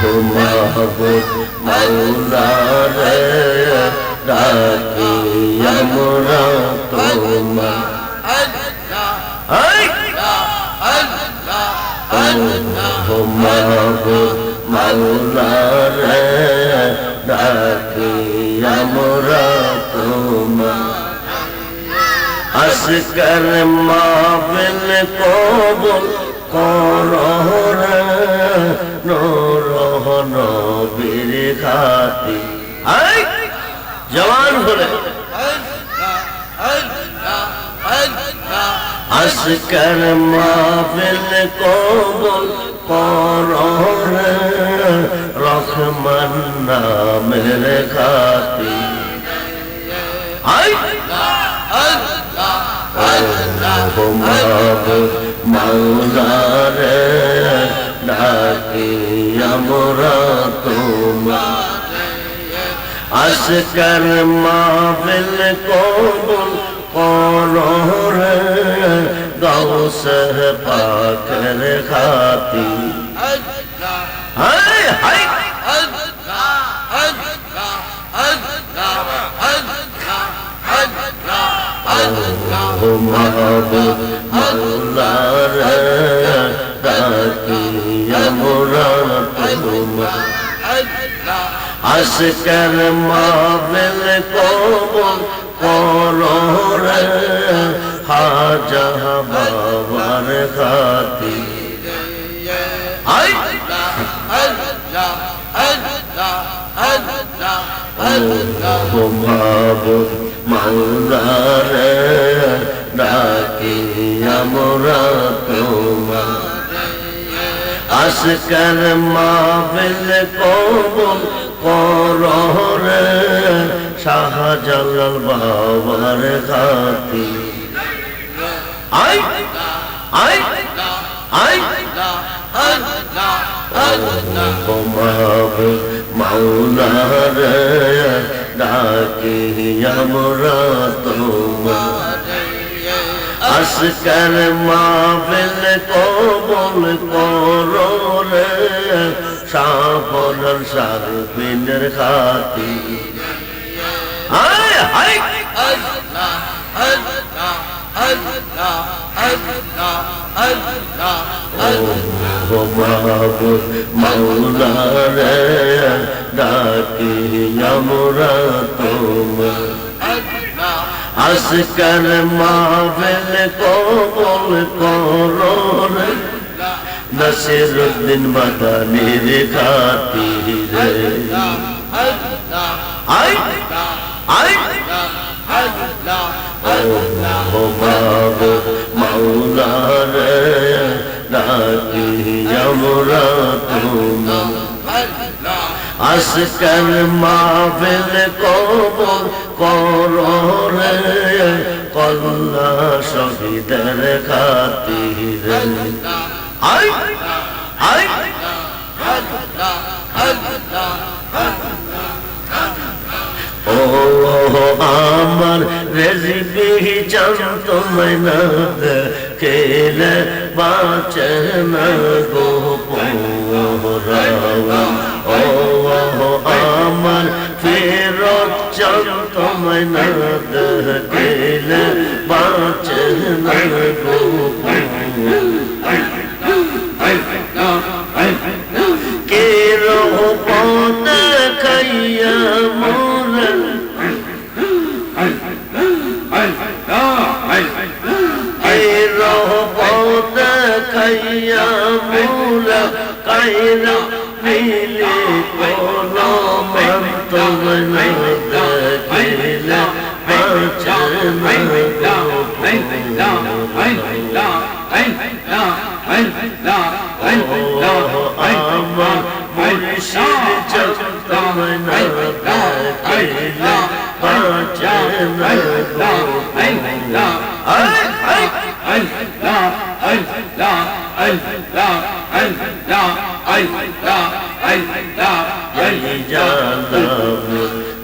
মাহবুব মাওলা রে ডাকি আমরা তোমার মাহবুব মাওলা রে ডাকি আমরা তোমার আসকার মাহফিল কবুল করো রে নূর নবীর খাতি জওয়ান বলে আসকার মাহফিল কবুল করো রে রহমান নামের খাতি মাহবুব মাওলা রে ডাকি আমরা তোমার আসকার মাহফিল কবুল করো রে গাউস পাকের খাতি হায় হায় মাহবুব মাওলা রে ডাকি আমরা তোমার আসকার মাহফিল কবুল করো রে হাজা বাবার খাতি মাহবুব মাওলা রে ডাকি আমরা তোমার আসকার মাহফিল কবুল করো রে শাহজালাল বাবার খাতি মাহবুব মাওলা রে ডাকি আমরা তোমার আসকার মাহফিল কবুল করো রে শাহজালাল শারফিনের খাতি মাহবুব মাওলা রে ডাকি আমরা তোমার আসকার মাহফিল কবুল করো রে নসিরুদ্দিন মাদানির খাতি রে মাহবুব মাওলা রে ডাকি আমরা তোমার আসকার মাহফিল কবুল করো রে কল্লা শহীদের খাতি রে ও আমার রেজিবি চান তোমায় না খেলে বাঁচে না গো পোরাওয়া ও আমার ফেরত চান তোমায় না খেলে বাঁচে না গো কে রহমত খাইয়া মোরা রহমত খাইয়া মোরা কায়রা মিলে কোনো মন্ত না দেখিলে বাঁচে না আমার মুর্শিদ চলতমে না দেখিলে বাঁচে না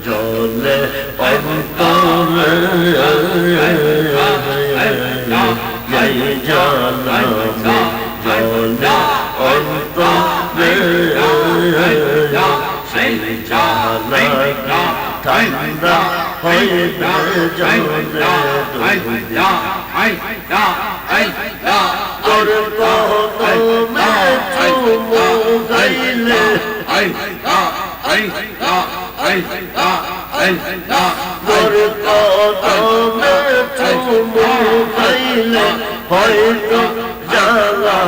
জলে অন্তরে জলে অন্তরে নাকি ঠান্ডা হইবে জলে তোর কদমে চুমু খাইলে তোর কদমে চুমু খাইলে হয়তো জ্বালা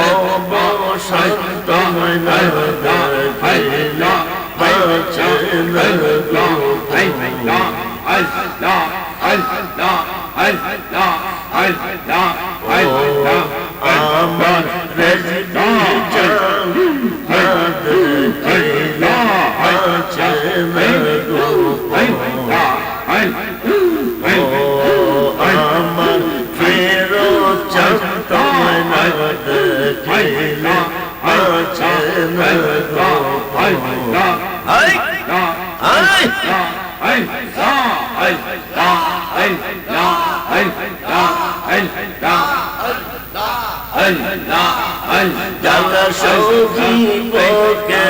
অবসান তোমায় না দেখিলে বাঁচে না আমার রেজকি জান না দেখিলে বাঁচে না আমার ফেরত চান তোমায় না দেখিলে বাঁচে না জালা সৌখী বকে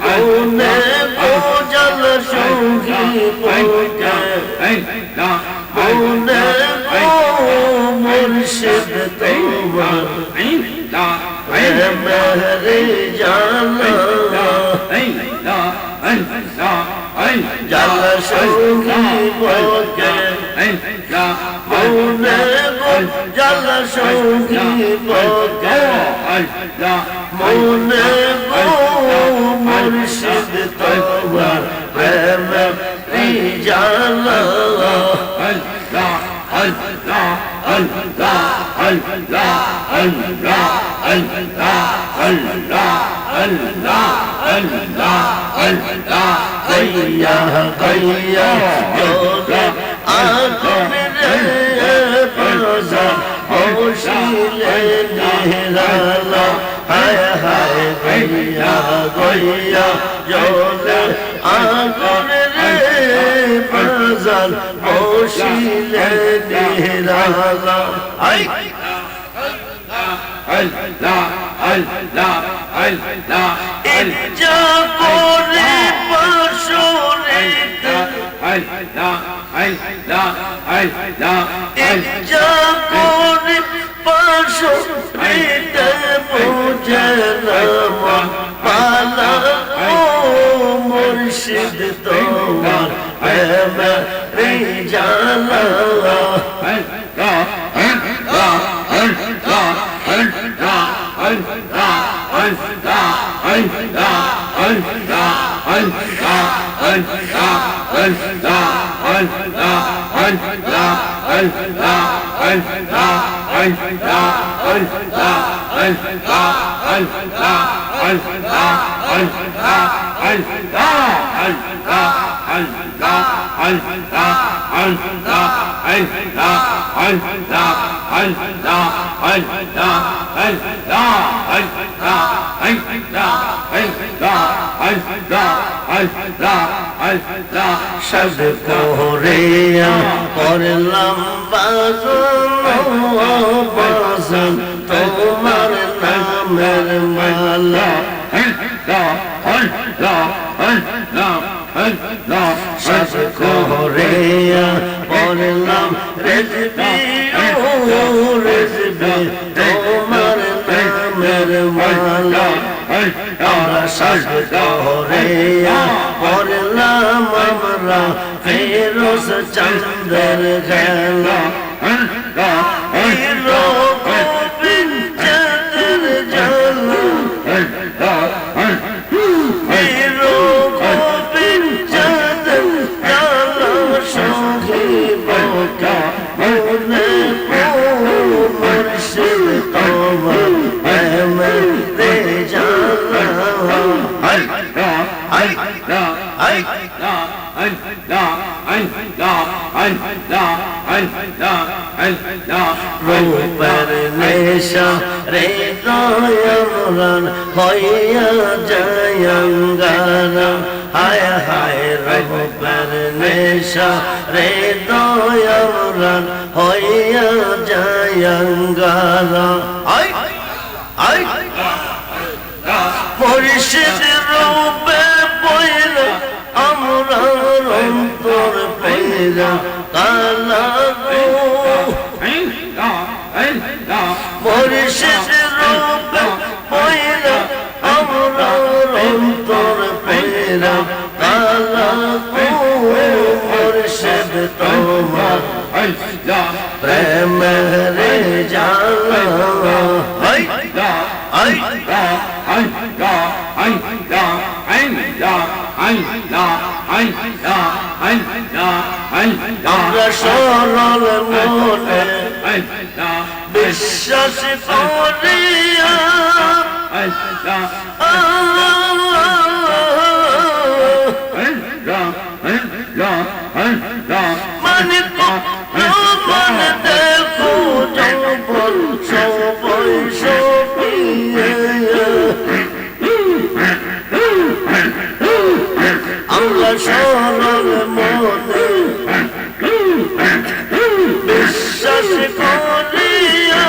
কোনে কো জালা সৌখী বকে কোনে কো মুর্শিদ তোমার মেহরে জালা জালা সৌখী বকে কোনে কো জালা সৌখী বকে মনে কো মুর্শিদ তোমার প্রেমে জালা गैया गैया जोरे आखिरे पजा होशिले निराला हाय हाय गैया गैया जोरे आखिरे पजा होशिले निराला आई इज्जा कोरे पशुरे इज्जा कोरे पशुरे मुझे नामा पाला ओ मुर्शिद तुम्हार मेरे जाना शब्द कोरिया करलाम बाजन तुम्हार नामेर माला शब्द कोरिया करलाम रेजबी तुम्हार नामेर माला আমরা সাজদ করিয়া করলাম আমরা ফেরোজ চন্দ্রের খেলা হিরো গোবিন্দ চন্দ্রের জ্বালা হিরো গোবিন্দ চন্দ্রের জ্বালা সঙ্গী বকা মনে মুর্শিদ তোমার প্রেমে রূপের নেশা রে দয়ামরান হইয়া জয়ঙ্গারা হায় হায় রূপের নেশা রে দয়ামরান হইয়া জয়ঙ্গারা আই আই মুর্শিদ রূপে বইলা আমরা অন্তর পেরা কালা গো মুর্শিদ রূপে বইলা আমরা অন্তর পেরা কালা গো মুর্শিদ তোমার প্রেমের জালা আমরা সরল মনে বিশ্বাস করিয়া মানে মান দেখো যৌবন সবই সপিয়ে আমরা সরল মনে বিশ্বাস করিয়া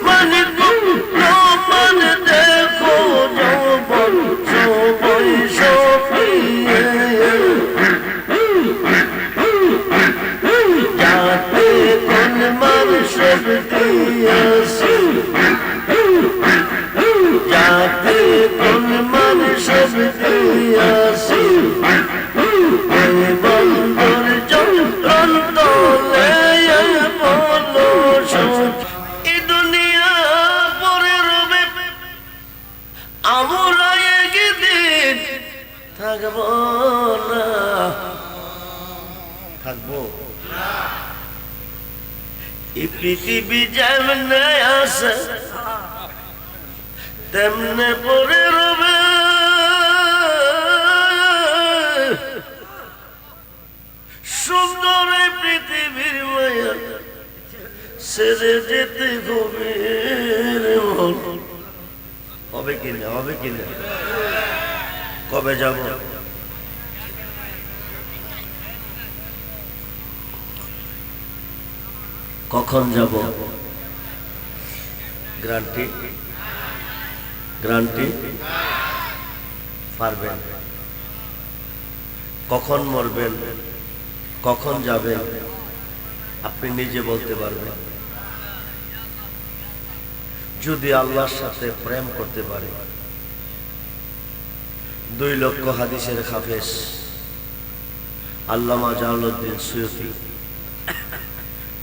মানে মান দেখো যৌবন সবই সপিয়ে যাতে কোন মানুষের দিয়েছি যাতে কোন মানুষের দিয়েছি এই বন্ধুর যন্ত্রন্ত বলো এই দুনিয়া পরে রবে আমরা একদিন থাকবো না থাকবো এই পৃথিবী যেমনে আসে তেমনে পরে রবে সুন্দর এই পৃথিবীর মায়া ছেড়ে যেতে হবে কিনা হবে কিনা কবে যাব কখন যাব গ্যারান্টি গ্যারান্টি পারবেন কখন মরবেন কখন যাবেন আপনি নিজে বলতে পারবেন যদি আল্লাহর সাথে প্রেম করতে পারে 2 লক্ষ হাদিসের হাফেজ আল্লামা জালালউদ্দিন সুয়ুতি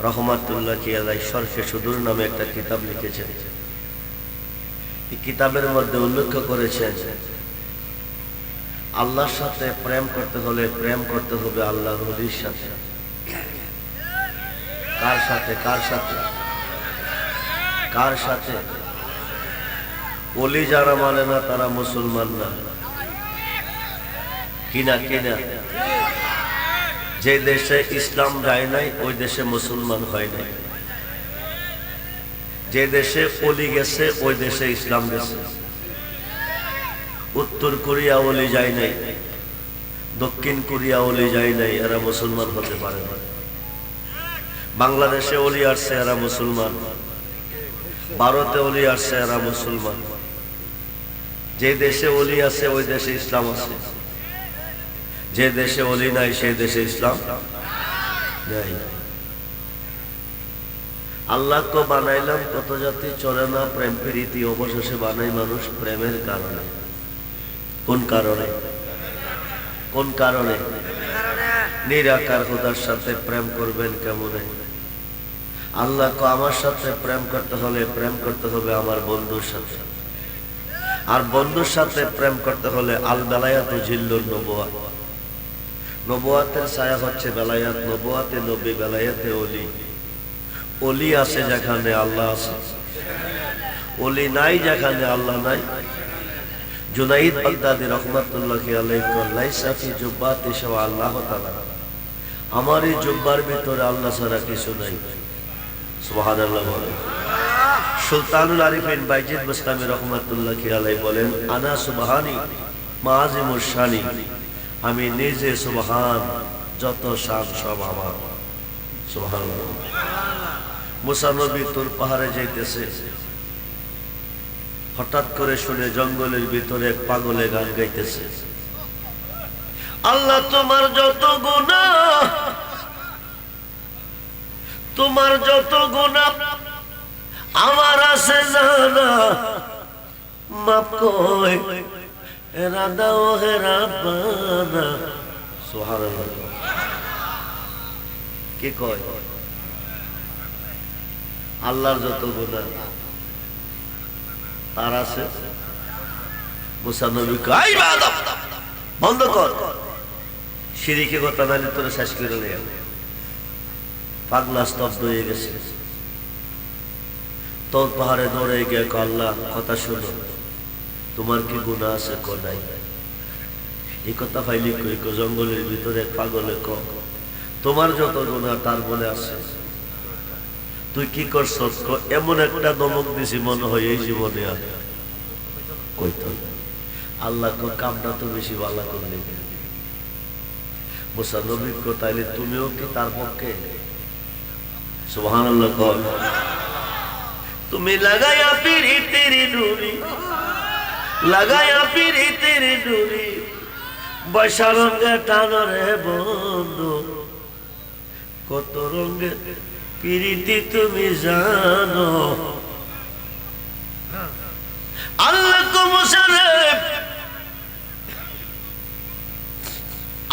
রহমাতুল্লাহি আলাইহি শরফে সুদূর নামে একটা কিতাব লিখেছেন এই কিতাবের মধ্যে উল্লেখ করেছেন আল্লাহর সাথে প্রেম করতে হলে প্রেম করতে হবে আল্লাহর ওলির সাথে কার সাথে কার সাথে কার সাথে ওলি যারা মানে না তারা মুসলমান না কিনা কিনা যে দেশে ইসলাম যায় নাই ওই দেশে মুসলমান হয় নাই যে দেশে ওলি গেছে ওই দেশে ইসলাম গেছে উত্তর কোরিয়া ওলি যায় নাই দক্ষিণ কোরিয়া ওলি যায় নাই এরা মুসলমান হতে পারে না বাংলাদেশে ওলি আসছে এরা মুসলমান ভারতে ওলি আসছে এরা মুসলমান যে দেশে ওলি আছে ওই দেশে ইসলাম আছে যে দেশে ওলি নাই সেই দেশে ইসলাম নাই আল্লাহ তো বানাইলাম কত জাতি চলে না প্রেম প্রীতি অবশেষে বানাই মানুষ প্রেমের কারণে কোন কারণে কোন কারণে নিরাকার খোদার সাথে প্রেম করবেন কেমনে আল্লাহ কো আমার সাথে প্রেম করতে হলে প্রেম করতে হবে আমার বন্ধুর সাথে আর বন্ধুর সাথে প্রেম করতে হলে আল বেলায়াতু জিল্লুন নবুয়াত নবুয়াতের ছায়া হচ্ছে বেলায়াত নবুয়াতে নবী বেলায়াতে ওলি ওলি আছে যেখানে আল্লাহ আছে ওলি নাই যেখানে আল্লাহ নাই জুনাইদ বাগদাদি রহমাতুল্লাহি আলাইহি লাইসা ফি জুব্বাতি শাওয়া আল্লাহ তাআলা আমার এই জুব্বার ভিতরে আল্লাহ ছাড়া কিছু নাই সুবহানাল্লাহ বলেন সুলতানুল আরিফিন বাইজিদ বুস্তামি রহমাতুল্লাহি আলাইহি বলেন আনা সুবহানি মাযিমুশ শানি আমি নিজে সুবহান যত শান সব আমার সুবহানাল্লাহ মুসা নবী তুর পাহাড়ে যাইতেছে হঠাৎ করে শুনে জঙ্গলের ভিতরে এক পাগলে গান গাইতেছে, আল্লাহ তোমার যত গুনাহ, তোমার যত গুনাহ আমার আছে জানা, মাফ কই এরা দাও হে রাব্বানা। সুবহানাল্লাহ। কে কয়? আল্লাহর যত গুনাহ তার আছে। মুসা নবী কয় ইবাদত বন্ধ কর, শিরকে কথা নালি তোরে শেষ করে নিয়ে। পাগলা স্তব্ধ হয়ে গেছে। তোর পাহাড়ে দৌড়ে গিয়ে আল্লাহ কথা শুনো, তোমার কি গুনাহ আছে? কো নাই। এই কথা ফাইলি কই? কো জঙ্গলের ভিতরে পাগলে ক তোমার যত গুনাহ তার বলে আছে। তুই কি করছস? কো এমন একটা দমক দিছি মনে হয় এই জীবনে আর কইতো। আল্লাহ কো কামটা তো বেশি ভালো করলি। মুসা নবী কো তাইলে তুমিও কি তার পক্ষে? সুবহানাল্লাহ। কর তুমি লাগায়া পিরিতের ডুরি, লাগায়া পিরিতের ডুরি, বৈশা রঙে টানরে বন্ধু, কত রঙে পিরিতি তুমি জানো। আল্লাহ কো মুসা রে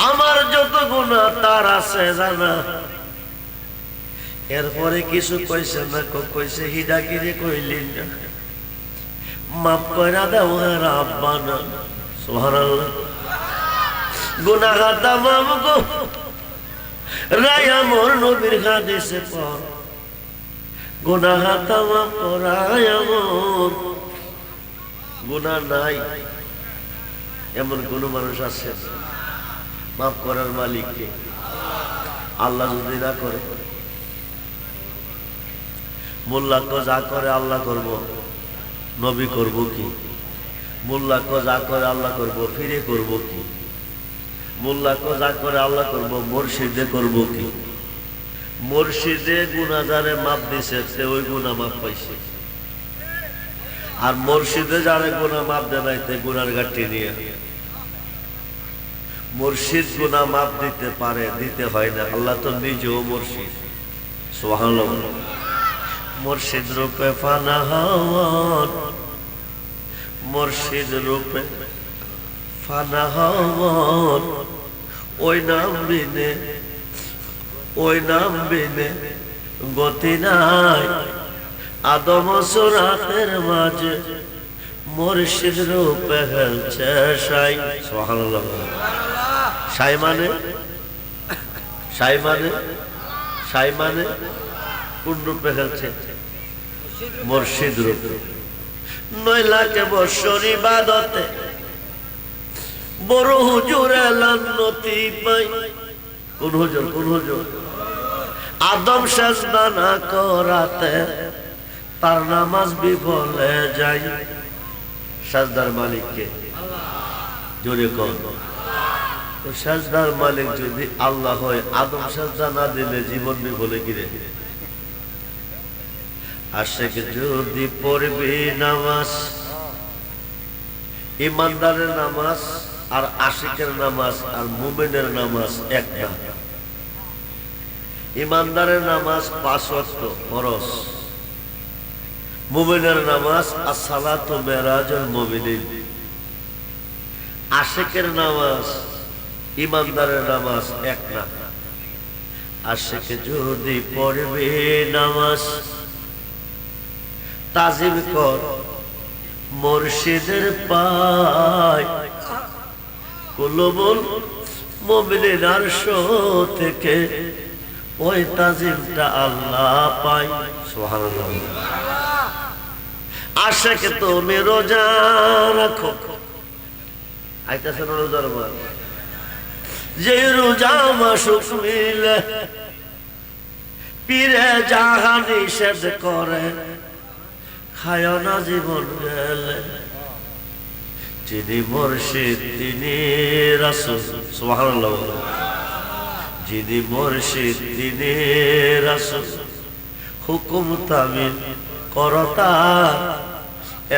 আমার যত গুনাহ তার আছে জানা। এরপরে কিছু কইছে না, কইছে হিডাকিরে কইলেন না, মাফ কইরা দাও হে রাব্বানা। সুবহানাল্লাহ। গুনাহ তামাম গো রায়া মোর নবীর হাদিসে পড়, গুনাহ তামাম করায়া মোর। গুনাহ নাই এমন কোন মানুষ আছে? মাফ করার মালিক কে? আল্লাহ যদি না করে। মোল্লা কো যা করে আল্লাহ করব, নবী করব কি? মোল্লা কো যা করে আল্লাহ করব, ফিরে করব কি? মোল্লা কো যা করে আল্লাহ করব, মুর্শিদে করব কি? মুর্শিদে গুনাহগারে মাপ দিছে, সে ওই গুনাহ মাপ পাইছে। আর মুর্শিদে যারে গুনাহ মাপ দেয় নাই, তে গুনার গাঠি নিয়ে। মুর্শিদ গুনাহ মাপ দিতে পারে, দিতে হয় না। আল্লাহ তো নিজেও মুর্শিদ। সুবহানাল্লাহ। মুর্শিদ রূপে ফানা হওয়ার, মুর্শিদ রূপে ফানা হওয়ার, ওই নাম বিনে, ওই নাম বিনে গতি নাই। আদম সুরাতের মাঝে মুর্শিদ রূপে হেলছে সাই। সুবহানাল্লাহ। সাই মানে, সাই মানে, সাই মানে কোন রূপে খেলছে? মুর্শিদ রূপে। 9 লাখ বছর ইবাদতে বড় হুজুর এলান নতি পাই। কোন হুজুর? কোন হুজুর? আদম সাজদা না করাতে তার নামাজ বিফলে যায়। সাজদার মালিক কে? জোরে কর। তো সাজদার মালিক যদি আল্লাহ হয়, আদম সাজদা না দিলে জীবন বিফলে গিরে। আশেক যদি পড়বি নামাজ, ইমানদারের নামাজ আর আশিকের নামাজ আর মুমিনের নামাজ এক না। ইমানদারের নামাজ 5 ওয়াক্ত ফরজ, মুমিনের নামাজ as-salatu mi'rajul মুমিনিন। আশিকের নামাজ, ইমানদারের নামাজ এক না। আশিক যদি পড়বি নামাজ, তাজিম কর মুর্শিদের পায়। কুলুবুল মুমিনিন আরশ থেকে ওই তাজিমটা আল্লাহ পায়। সুবহানাল্লাহ। আশিক তুমি রোজা রাখো, আইতাছে না রোজার মাস? যে রোজা মাসুক মিলে পীরে যাহা নিষেধ করে, খায় না জীবন গেলে। যিনি মুর্শিদ তিনি রাসূল। সুবহানাল্লাহ। যিনি মুর্শিদ তিনি রাসূল, হুকুম তামিল করতা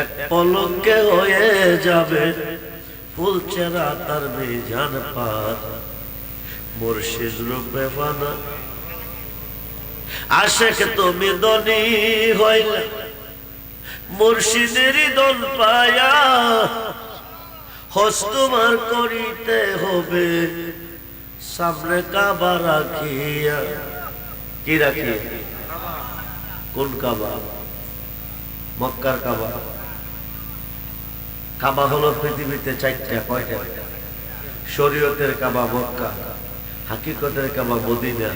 এক পলকে হয়ে যাবে ফুলচেরা তার মিজান পার। মুর্শিদ রূপে ফানা আশেক তুমি দনি হইলা মুর্শিদের দন পায়া, হস্তমার করিতে হবে সামনে কাবা রাখিয়া। কি রাখিয়া? কোন কাবা? মক্কার কাবা। কাবা হলো পৃথিবীতে চারটা। কয়টা? শরীয়তের কাবা মক্কা, হাকিকতের কাবা মদিনা,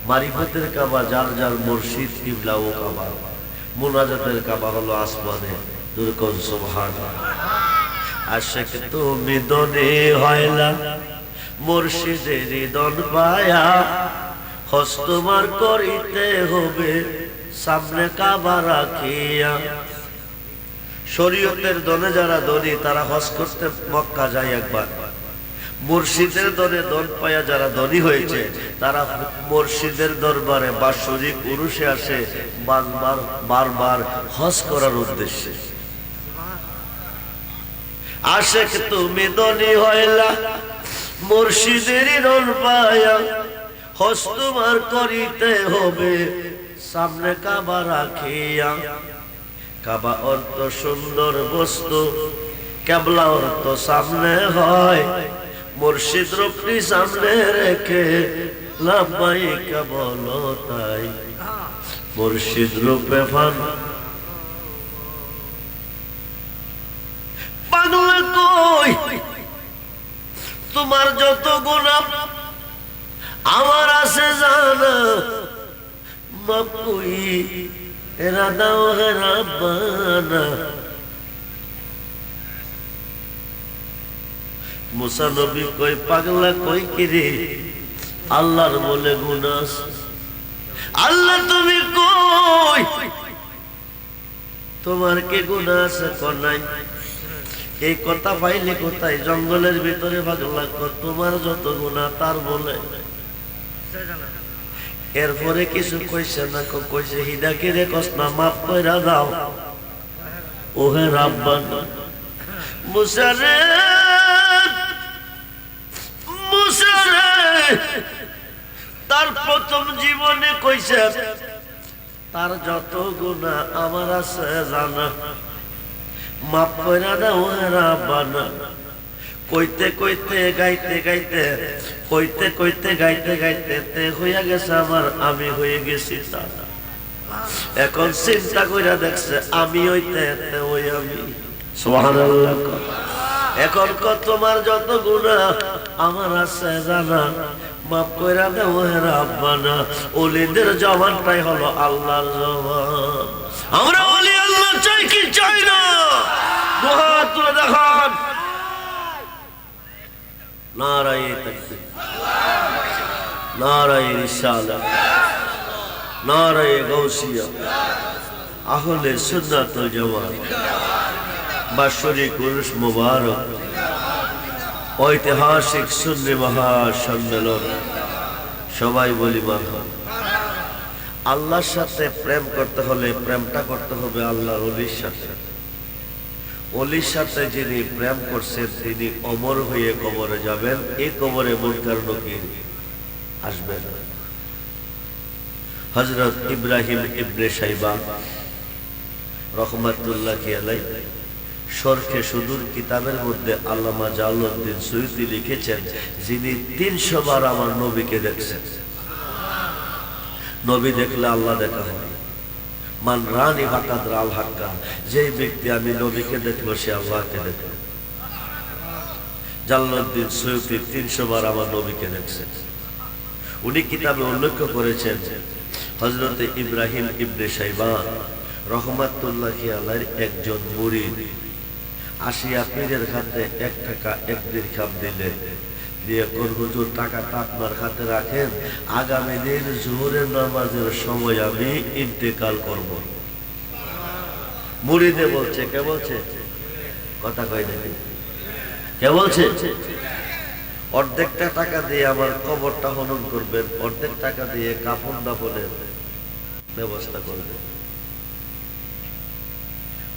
মারিফতের কাবা যার যার মুর্শিদ কিবলা ও কাবা, মুনাজাতের কাবা হলো আসমানে। দুরকম সুবহানাল্লাহ। আশেক তুমি দনে হয়লা মুর্শিদের দন পায়া, হস্তমার করিতে হবে সামনে কাবা রাখিয়া। শরীয়তের দনে যারা দনি তারা হজ করতে মক্কা যায় একবার। মুর্শিদের দনে দন পায়া যারা ধনী হয়েছে তারা মুর্শিদের দরবারে বাৎসরিক উরুসে আসে বারবার হজ করার উদ্দেশ্যে। আশেক তুমি ধনী হইলা মুর্শিদের দন পায়া, হস্তমার করিতে হবে সামনে কাবা রাখিয়া। কাবা অর্থ সুন্দর বস্তু, কেবলা অর্থ সামনে হয়। মুর্শিদ রূপটি সামনে রেখে লাব্বাইক বলো তাই। মুর্শিদ রূপে ফানা পাগলা কই তোমার যত গুনাহ আমার আছে জানা, মাপ কই এরা দাও হে রাব্বানা। মুসা নবী কই পাগলা কই কিরে আল্লাহর বলে গুনাহ। আল্লাহ তুমি কই তোমার কি গুনাহ আছে? কোনাই। এই কথা পাইলে কোথায়? জঙ্গলের ভিতরে পাগলা কই তোমার যত গুনাহ তার বলে। এরপরে কিছু কইছে না, কইছে হিদাকে রে কষ্ট মাফ কইরা দাও ওহে রাব্বানা। মুসা রে তার প্রথম জীবনে কইছে তার যত গুনাহ আমার আছে জানা, মাফ কইরা দাও হে রাব্বানা। কইতে কইতে গাইতে গাইতে কইতে কইতে গাইতে গাইতে তে হইয়া গেছে আমার, আমি হয়ে গেছি তার। এখন চিন্তা কইরা দেখছে আমি হইতে তে ওই আমি। সুবহানাল্লাহ। এখন তোমার যত গুনাহ আমার আছে জানা, মাফ কইরা দাও হে রাব্বানা। ওলিদের জবানটাই হলো আল্লাহর জবান। আমরা ওলি আল্লাহ চাই কি চাই না? দুহাত তুলে দেখান। নারায়ে তাকবীর, নারায়ে রিসালাত, নারায়ে গাউসিয়া, আহলে সুন্নাত ওয়াল জামাত। বাৎসরিক উরুস মুবারক, ঐতিহাসিক সুন্নি মহাসম্মেলন। সবাই বলি মারহাবা। আল্লাহর সাথে প্রেম করতে হলে প্রেমটা করতে হবে আল্লাহর ওলির সাথে। ওলির সাথে যিনি প্রেম করছেন তিনি অমর হয়ে কবরে যাবেন। এই কবরে মুনকার নকির আসবে না। হযরত ইব্রাহিম ইবনে শাইবা রাহমাতুল্লাহি আলাইহি শরহে সুদূর কিতাবের মধ্যে আল্লামা জালালউদ্দিন সুয়ুতি লিখেছেন, যিনি 300 বার আমার নবীকে দেখছেন। নবী দেখলে আল্লাহ দেখা হয়। মান রানি ফাকাদ রাল হাক্কা, যে ব্যক্তি আমি নবীকে দেখলো সে আল্লাহকে দেখলো। জালালউদ্দিন সুয়ুতি 300 বার আমার নবীকে দেখছেন। উনি কিতাবে উল্লেখ করেছেন হযরত ইব্রাহিম ইবনে শাইবা রাহমাতুল্লাহি আলাইহির একজন মুরিদ আসিয়া পীরের হাতে 1 টাকা 1 দিরহাম দিলে, দিয়ে কোন হুজুর টাকাটা আপনার হাতে রাখেন, আগামী দিন জোহরের নামাজের সময় আমি ইন্তেকাল করব। মুরিদে বলছে, কে বলছে? কথা কয় নাকি? কে বলছে? অর্ধেকটা টাকা দিয়ে আমার কবরটা খনন করবেন, অর্ধেক টাকা দিয়ে কাফন দাফনের ব্যবস্থা করবেন।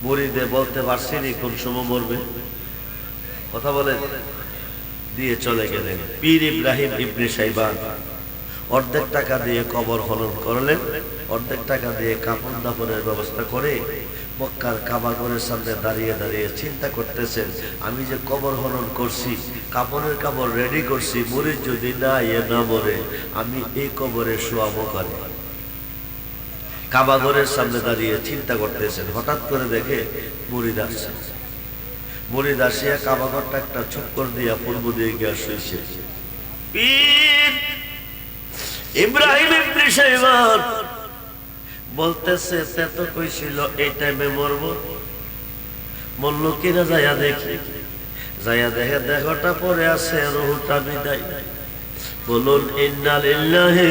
মুরিদে বলতে পারছিনি কোন সময় মরবে, কথা বলে দিয়ে চলে গেলেন। পীর ইব্রাহিম ইবনে শাইবান অর্ধেক টাকা দিয়ে কবর খনন করলেন, অর্ধেক টাকা দিয়ে কাফন দাফনের ব্যবস্থা করে মক্কার কাবাগরের সামনে দাঁড়িয়ে দাঁড়িয়ে চিন্তা করতেছেন, আমি যে কবর খনন করছি, কাফনের কাপড় রেডি করছি, মুরিদ যদি না না মরে আমি এই কবরে শোয়াবো কারে। কাবাগরের সামনে দাঁড়িয়ে চিন্তা করতেছেন, হঠাৎ করে দেখে মুরিদ আসছে। মুরিদ আসিয়া কাবাগরটা একটা চক্কর দিয়া পূর্ব দিয়ে গিয়া শুয়েছে। পীর ইব্রাহিম ইবনে শাইবান বলতেছে, সে তো কইছিল এই টাইমে মরবো, মরল কিনা যাইয়া দেখি। যাইয়া দেখে দেহটা পরে আছে, রুহটা বিদায়। বলুন ইন্না লিল্লাহি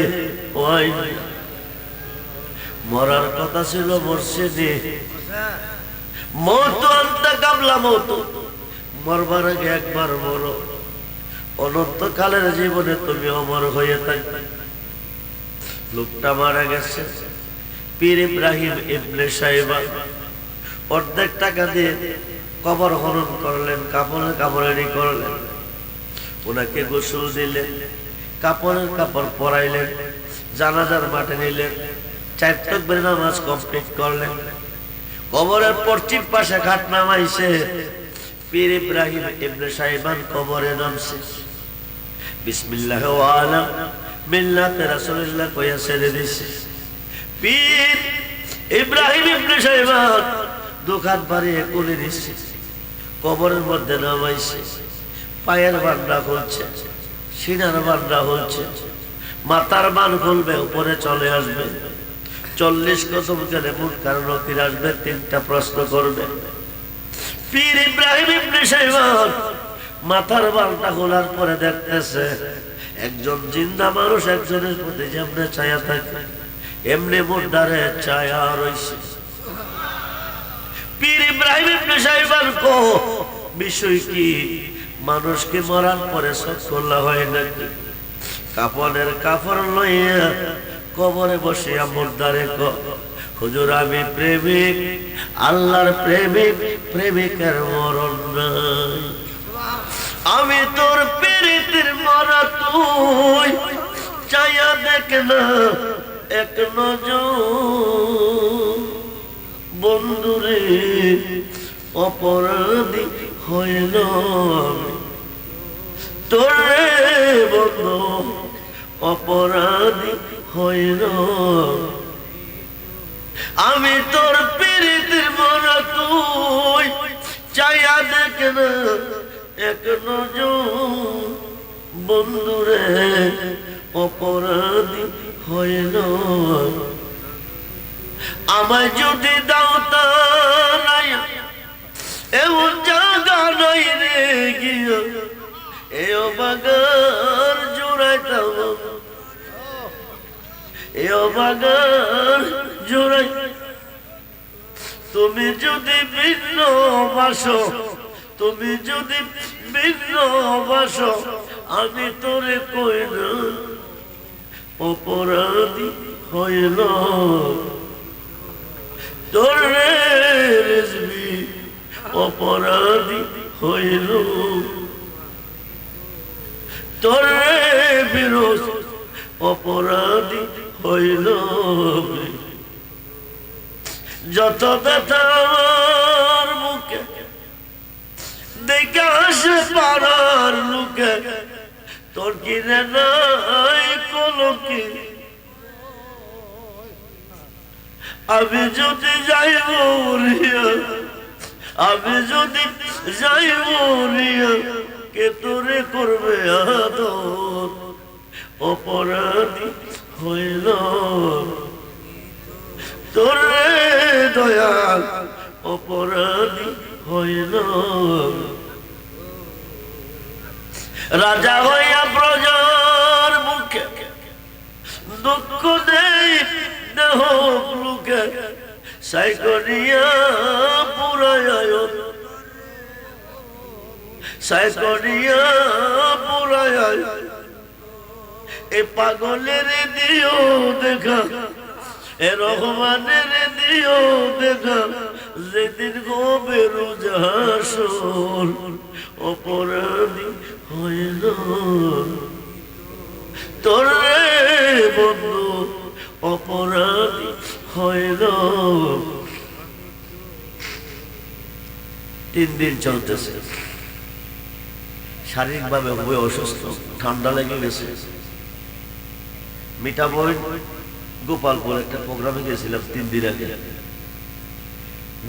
ওয়া ইন্না, মরার কথা ছিল মরছে নি। মৌত আনতা কাবলা মৌত, মরবার আগে একবার মরো, অনন্তকালের জীবনে তুমি অমর হয়ে থাকবে। লোকটা মারা গেছে। পীর ইব্রাহিম ইবনে শাইবান অর্ধেক টাকা দিয়ে কবর খনন করলেন, কাপড়ের কাপড়েরই করলেন, ওনাকে গোসল দিলেন, কাপড়ের কাপড় পরাইলেন, জানাজার মাঠে নিলেন, 4 তাকবীর নামাজ কমপ্লিট করলেন। কবরের পশ্চিম পাশে খাট নামাইছে। পীর ইব্রাহিম ইবনে শাইবান কবরে নামছে। বিসমিল্লাহ ওয়া আলা মিল্লাতে রাসূলুল্লাহ কইয়া ছেড়ে দিছে। পীর ইব্রাহিম ইবনে শাইবান দুখাত বাড়িয়ে কোলে দিছে, কবরের মধ্যে নামাইছে। পায়ের বান্ডা খুলছে, সিনার বান্ডা খুলছে, মাথার বান খুলবে, উপরে চলে আসবে। 40 কদম গেলে মুনকার নকির আসবে, 3টা প্রশ্ন করবে। পীর ইব্রাহিম ইবনে শাইবান মাথার বালটা খোলার পরে দেখতেছে একজন জিন্দা মানুষ একজনের প্রতি যেমনে ছায়া থাকে এমনি মুর্দারে ছায়া রইছে। পীর ইব্রাহিম ইবনে শাইবান কো বিষয় কি, মানুষকে মরার পরে সৎকল্লা হয় নাকি? কাপনের কাপড় লইয়া কবরে বসিয়া মুর্দারে কো, হুজুর আমি প্রেমিক, আল্লাহর প্রেমিক, প্রেমিকের মরণ নাই। আমি তোর পীরিতের মরা, তুই চাইয়া দেখ না এক নজর। বন্ধুরে অপরাধী হইল তোরে, বন্ধু অপরাধী হইল। আমি তোর পীরিতের মরা, তুই চাইয়া দেখ না এক নজর। বন্ধুরে অপরাধী হইল। আমায় যদি দাও তাই এমন জায়গা নাই রে গিয়া, এ বাগার জোড়াইতাম, এ বাগার জোড়াই। তুমি যদি ভিন্ন বাসো, তুমি যদি ভিন্ন বাসো, আমি তোরে কই না অপরাধী হইল। তোরে রেজবি অপরাধী হইল, তোরে বিরোধ অপরাধী হইল। যত ব্যথা আমার মুখে দেখে আসে পাড়ার লোকে, তোর কিনে নাই কোনো কি। আমি যদি যাই মরিয়া, আমি যদি যাই মরিয়া, কে তোরে করবে আদর। অপরাধী হইল তোরে দয়াল, অপরাধী হইল। রাজা হইয়া প্রজার মুখে দুঃখ দেই দেহ লোকে, সাই করিয়া পুরায়, সাই করিয়া পুরায়। এ পাগলের দিও দেখা, এ রহমানের দিও দেখা, যেদিন হবে রোজা হাসর অপরাধী হইল তোরে বন্ধু অপরাধী হইল। 3 দিন চলতেছে, শারীরিকভাবে খুবই অসুস্থ, ঠান্ডা লেগে গেছে। মিঠাবই গোপালপুর একটা প্রোগ্রামে গেছিলাম 3 দিন আগে,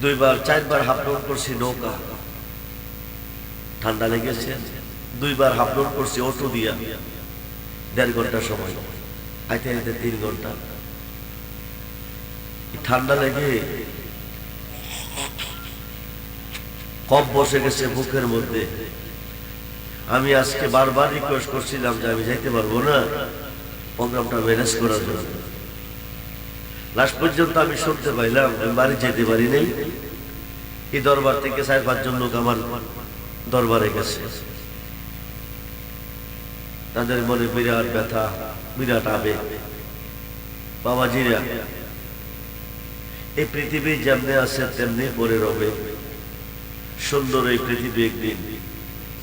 2-4 বার হাফ ডাউন করছি নৌকা, ঠান্ডা লেগেছে। 2 বার হাফ ডাউন করছি অটো দিয়া, 1.5 ঘন্টা সময়, আইতে আইতে 3 ঘন্টা। ঠান্ডা লেগে কফ বসে গেছে বুকের মধ্যে। আমি আজকে বারবার রিকোয়েস্ট করছিলাম যে আমি যাইতে পারবো না প্রোগ্রামটা ম্যানেজ করার জন্য। লাস্ট পর্যন্ত আমি শুনতে পাইলাম আমি বাড়ি যেতে পারি নাই। এই দরবার থেকে 4-5 জন লোক আমার দরবারে গেছে, তাদের মনে বিরাট ব্যথা, বিরাট আবেগ। বাবাজিরা, এই পৃথিবী যেমনি আছে তেমনি পড়ে রবে। সুন্দর এই পৃথিবী একদিন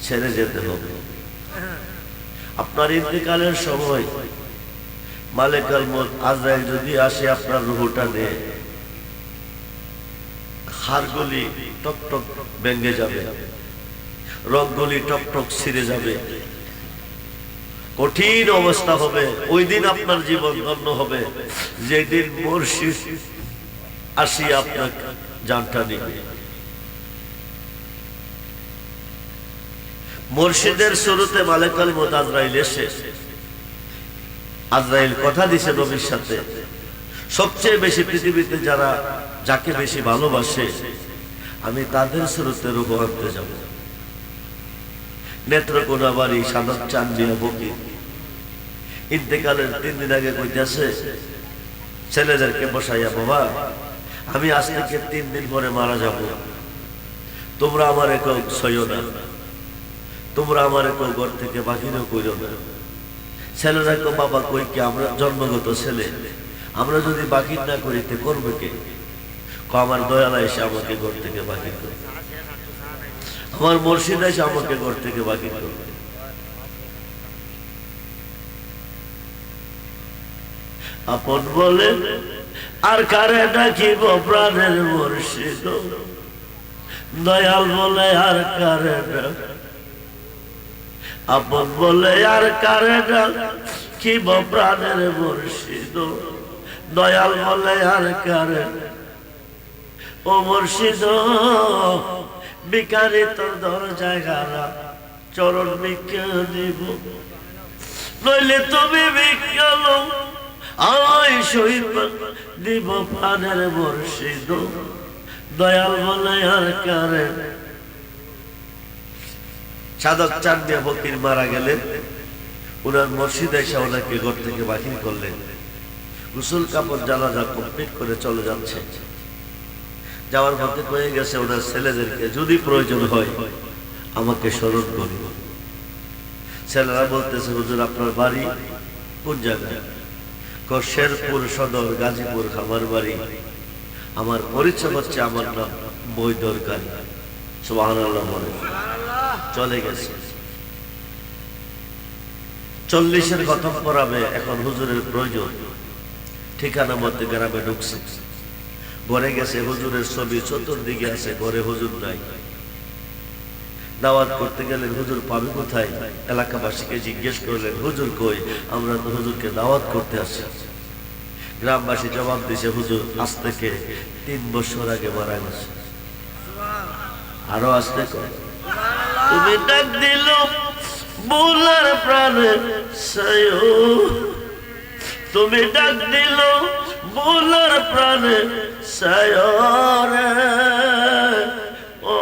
ছেড়ে যেতে হবে। আপনার ইন্তেকালের সময় মালিকুল মউত আজরাইল যদি আসে আপনার রূহটা নিয়ে, হাড়গুলি টক টক ভেঙে যাবে, রগগুলি টক টক ছিঁড়ে যাবে, কঠিন অবস্থা হবে। ওই দিন আপনার জীবন ধন্য হবে যেদিন মুর্শিদ আসি আপনার জানটা নিবে। মুর্শিদের শুরুতে মালিকুল মউত আজরাইল এসে, আজরাইল কথা দিছে নবীর সাথে, সবচেয়ে বেশি পৃথিবীতে যারা যাকে বেশি ভালোবাসে আমি তাদের শুরুতে রূহ আনতে যাব। নেত্রকোনা বাড়ি, সাদত চান্দিয়া বকি। ইন্তেকালের 3 দিন আগে কইতেছে ছেলেদেরকে বসাইয়া, বাবা আমি আজ থেকে 3 দিন পরে মারা যাব, তোমরা আমার কেউ সইও না, তোমরা আমার কেউ ঘর থেকে বাহিরও কইরো না। ছেলেরা কো, বাবা কই কি, আমরা জন্মগত ছেলে, আমরা যদি বাকির না করিতে করবে কে? আমার দয়ালা এসে আমাকে ঘর থেকে বাকির করবে, আমার মুর্শিদ এসে আমাকে ঘর থেকে বাকির করবে। আপন বলে আর কারে ডাকিব প্রাণের মুর্শিদ, দয়াল বলে আর কারে ডাক, আপন বলে আর কারে ডাকিব প্রাণের মুর্শিদ, দয়াল বলে আর কারে। ও মুর্শিদ ভিখারি তোর দরজায় গারা চরণ ভিক্ষা দিব, নইলে তুমি ভিক্ষা লও আয় সহিত দিব প্রাণের মুর্শিদ, দয়াল বলে আর কারে। সাদত চান্দিয়া ফকির মারা গেলেন, উনার মুর্শিদ এসে ওনাকে ঘর থেকে বাহির করলেন। গোসল কাপড় জানাজা কমপ্লিট করে চলে যাচ্ছে, যাওয়ার পথে কয়ে গেছে ওনার ছেলেদেরকে যদি প্রয়োজন হয় আমাকে স্মরণ করি। ছেলেরা বলতেছে, হুজুর আপনার বাড়ি কোন জায়গায়? শেরপুর সদর, গাজীপুর খামার বাড়ি। আমার পরিচয় হচ্ছে, আমার নাম বৈদরকারী। সুবহানাল্লাহ বলে চলে গেছে। 40-এর খতম করাবে, এখন হুজুরের প্রয়োজন। ঠিকানা মধ্যে গ্রামে ঢুকছে, ঘরে গেছে, হুজুরের ছবি চতুর্দিকে আছে, ঘরে হুজুর নাই। দাওয়াত করতে গেলেন, হুজুর পাবে কোথায়? এলাকাবাসীকে জিজ্ঞেস করলেন, হুজুর কই? আমরা তো হুজুরকে দাওয়াত করতে আসছি। গ্রামবাসী জবাব দিছে, হুজুর আজ থেকে 3 বছর আগে মারা গেছে। আরো আসতে কয়, তুমি ডাক দিল বুলার প্রাণে সায়ো, তুমি ডাক দিল বুলার প্রাণে সায়ো রে, ও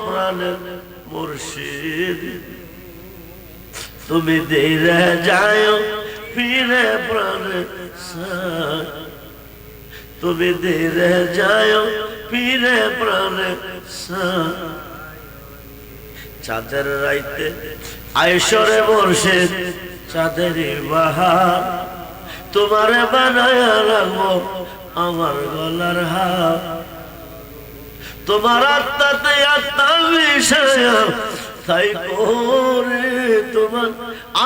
প্রাণের মুর্শিদ তুমি ধীরে যাও ফিরে প্রাণে, তুমি ধীরে যাও ফিরে প্রাণে। চাঁদের রাইতে আইসরে মুর্শিদ চাঁদের বাহার, তোমারে বানায়া রাখবো আমার গলার হার। তোমার আত্মাতে আত্মা মিশায়া তাই করে, তোমার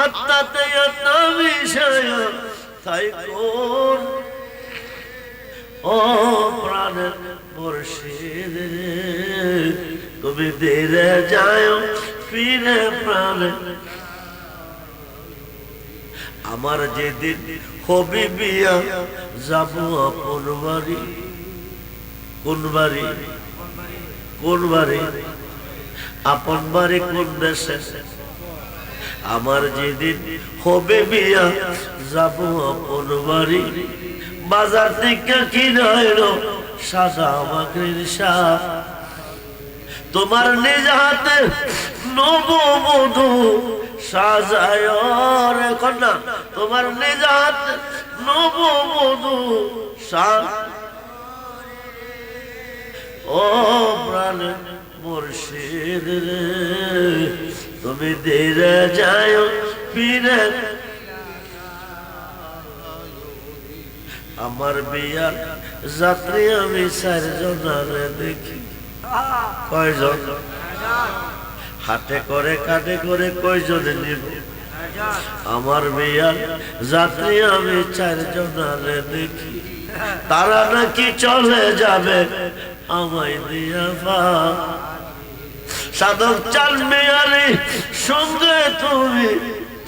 আত্মাতে আত্মা মিশায়া তাই কোন ও প্রাণের মুর্শিদ রে, তুমি ধীরে যায় ফিরে প্রাণে। আমার যেদিন হবে বিয়া যাব আপন বাড়ি, কোন বাড়ি? কোন বাড়ি? আপন বাড়ি কোন দেশে? আমার যেদিন হবে বিয়া যাব আপন বাড়ি, বাজার থেকে কিনে এলো সাদা মাকড়ির শাক, তোমার নিজ হাতে নববধূ সাজায় রে কন্যা, তোমার নিজ হাতে নববধূ সাজ। ও প্রাণে মুর্শিদ রে, তুমি ধীরে যায় ফিরে। আমার বিয়ার যাত্রী আমি 4 জনারে দেখি। কয়জন? হাতে করে কাঁধে করে কয়জনে নিব? আমার বিয়ার যাত্রী আমি 4 জনারে দেখি, তারা নাকি চলে যাবে আমায় দিয়া পা। সাধক চাল মেয়ারি সঙ্গে তুমি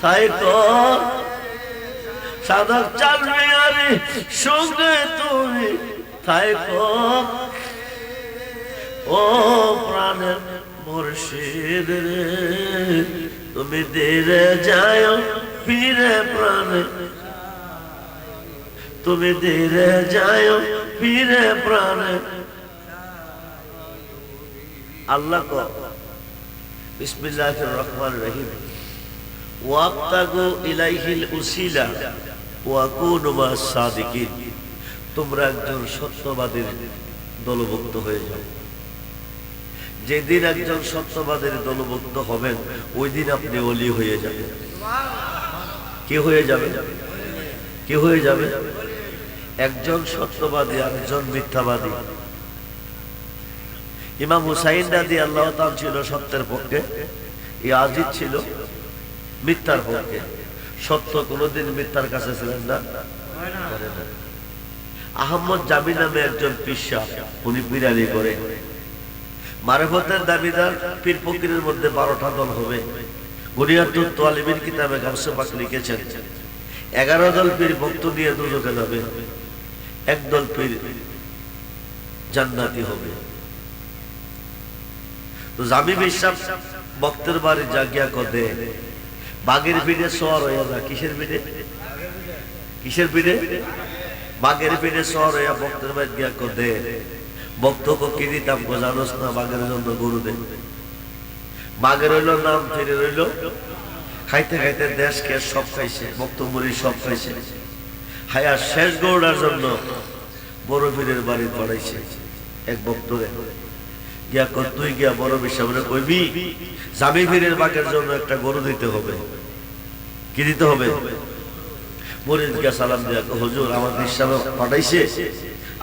থাইকো, সাধক চাল মেয়ারি সঙ্গে তুমি থাইকো। ও প্রাণের মুর্শিদ রে, তুমি ধীরে যায় ফিরে প্রাণে, তুমি ধীরে যায় ফিরে প্রাণে। আল্লাহ কো বিসমিল্লাহির রহমানির রহিম, ওয়াবতাগু ইলাইহিল উসিলা ওয়া কুনু মাস সাদিকিন, তোমরা একজন সত্যবাদীর দলভুক্ত হয়ে যাও। যেদিন একজন সত্যবাদীর দলভুক্ত হবেন ওই দিন আপনি ওলি হয়ে যাবেন। কি হয়ে যাবে? কি হয়ে যাবে? একজন সত্যবাদী আর একজন মিথ্যাবাদী। ইমাম হুসাইন রাদিয়াল্লাহু তাআলা ছিল সত্যের পক্ষে, ইয়াজিদ ছিল মিথ্যার পক্ষে। সত্য কোনোদিন মিথ্যার কাছে ছিলেন না। আহমদ জামি নামে একজন পিসা, উনি পিরানি করে। মারিফতের দাবিদার পীর ফকিরের মধ্যে 12টা দল হবে। গুনিয়াতুত তালিবিন কিতাবে গাউসে পাক লিখেছেন 11 দল পীর ভক্ত নিয়ে দুজকে যাবে, একদল পীর জান্নাতি হবে। তো জামি বিশ্বাস ভক্তের বাড়ি জাগিয়া কদে বাগের পিঠে সওয়ার হইয়া যা। কিসের পিঠে? কিসের পিঠে? বাগের পিঠে সওয়ার হইয়া ভক্তের বাড়ি গিয়া কদে, ভক্তকে কি দিতাম গো জানোস না? বাগের জন্য গরু দে। বাগের হইল নাম ফিরে রইল, খাইতে খাইতে দেশ কে সব খাইছে, ভক্ত মুড়ি সব খাইছে। হায়া শেষ গরুটার জন্য বড় পীরের বাড়ি পড়াইছে এক ভক্তরে। গিয়া কর তুই গিয়া বড় বিশ্বাবরে কইবি জামি পীরের বাগের জন্য একটা গরু দিতে হবে। কি দিতে হবে? মুরিদ গিয়া সালাম দিয়া হুজুর আমার বিশ্বাব পাঠাইছে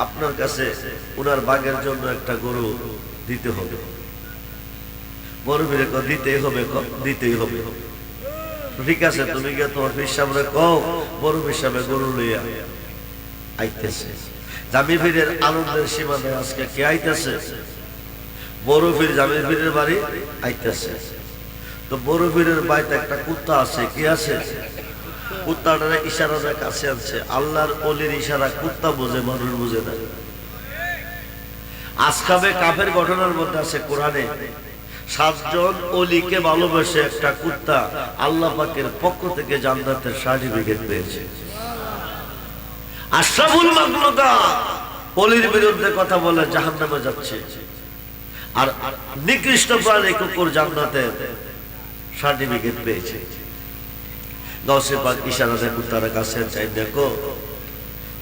আপনার কাছে, ওনার বাগের জন্য একটা গরু দিতে হবে। বড় পীরে কো দিতেই হবে, দিতেই হবে। ঠিক আছে, তুমি গিয়া তোমার বিশ্বাবরে কও বড় বিশ্বাবে গরু লইয়া আইতেছে। জামি পীরের আনন্দের সীমা নেই। আজকে কে আইতেছে? বড় পীর জামি পীরের বাড়ি আইতেছে। তো বড় পীরের বাড়িতে একটা কুত্তা আছে। কি আছে? কুত্তাটারে ইশারার কাছে আনছে। আল্লাহর ওলির ইশারা কুত্তা বোঝে, মানুষ বোঝে না। আসকাবে কাফের ঘটনার মধ্যে আছে কোরআনে 7 জন ওলিকে ভালোবেসে একটা কুত্তা আল্লাহ পাকের পক্ষ থেকে জান্নাতের সার্টিফিকেট পেয়েছে। আশরাফুল মাখলুকাত ওলির বিরুদ্ধে কথা বলে জাহান্নামে যাচ্ছে, আর নিকৃষ্ট প্রাণী কুকুর জান্নাতের সার্টিফিকেট পেয়েছে। গাউসে পাক ইশারা দেয় কুত্তার কাছে, চাই দেখো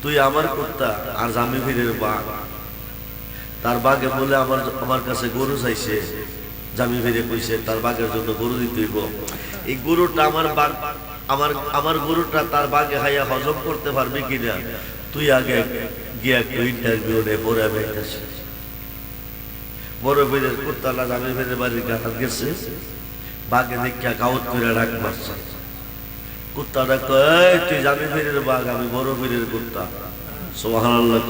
তুই আমার কুত্তা আর জামি পীরের বাঘ। তার বাঘে বলে আমার কাছে গরু চাইছে। জামি পীরে কইছে তার বাঘের জন্য গরু দিতে হইব। এই গরুটা আমার গরুটা তার বাঘে হাইয়া হজম করতে পারবি কিনা তুই আগে গিয়া একটু ইন্টারভিউ নে, পরে আমি বড় বীরের কুত্তালা জামি ফেরের বাড়ির গাছ গেছে, বাঘে দেখা গাউত করে ডাক মারছে। কুত্তাটা কয়, তুই জামি ফেরের বাঘ, আমি বড় বীরের কুত্তা। সুবহানাল্লাহ।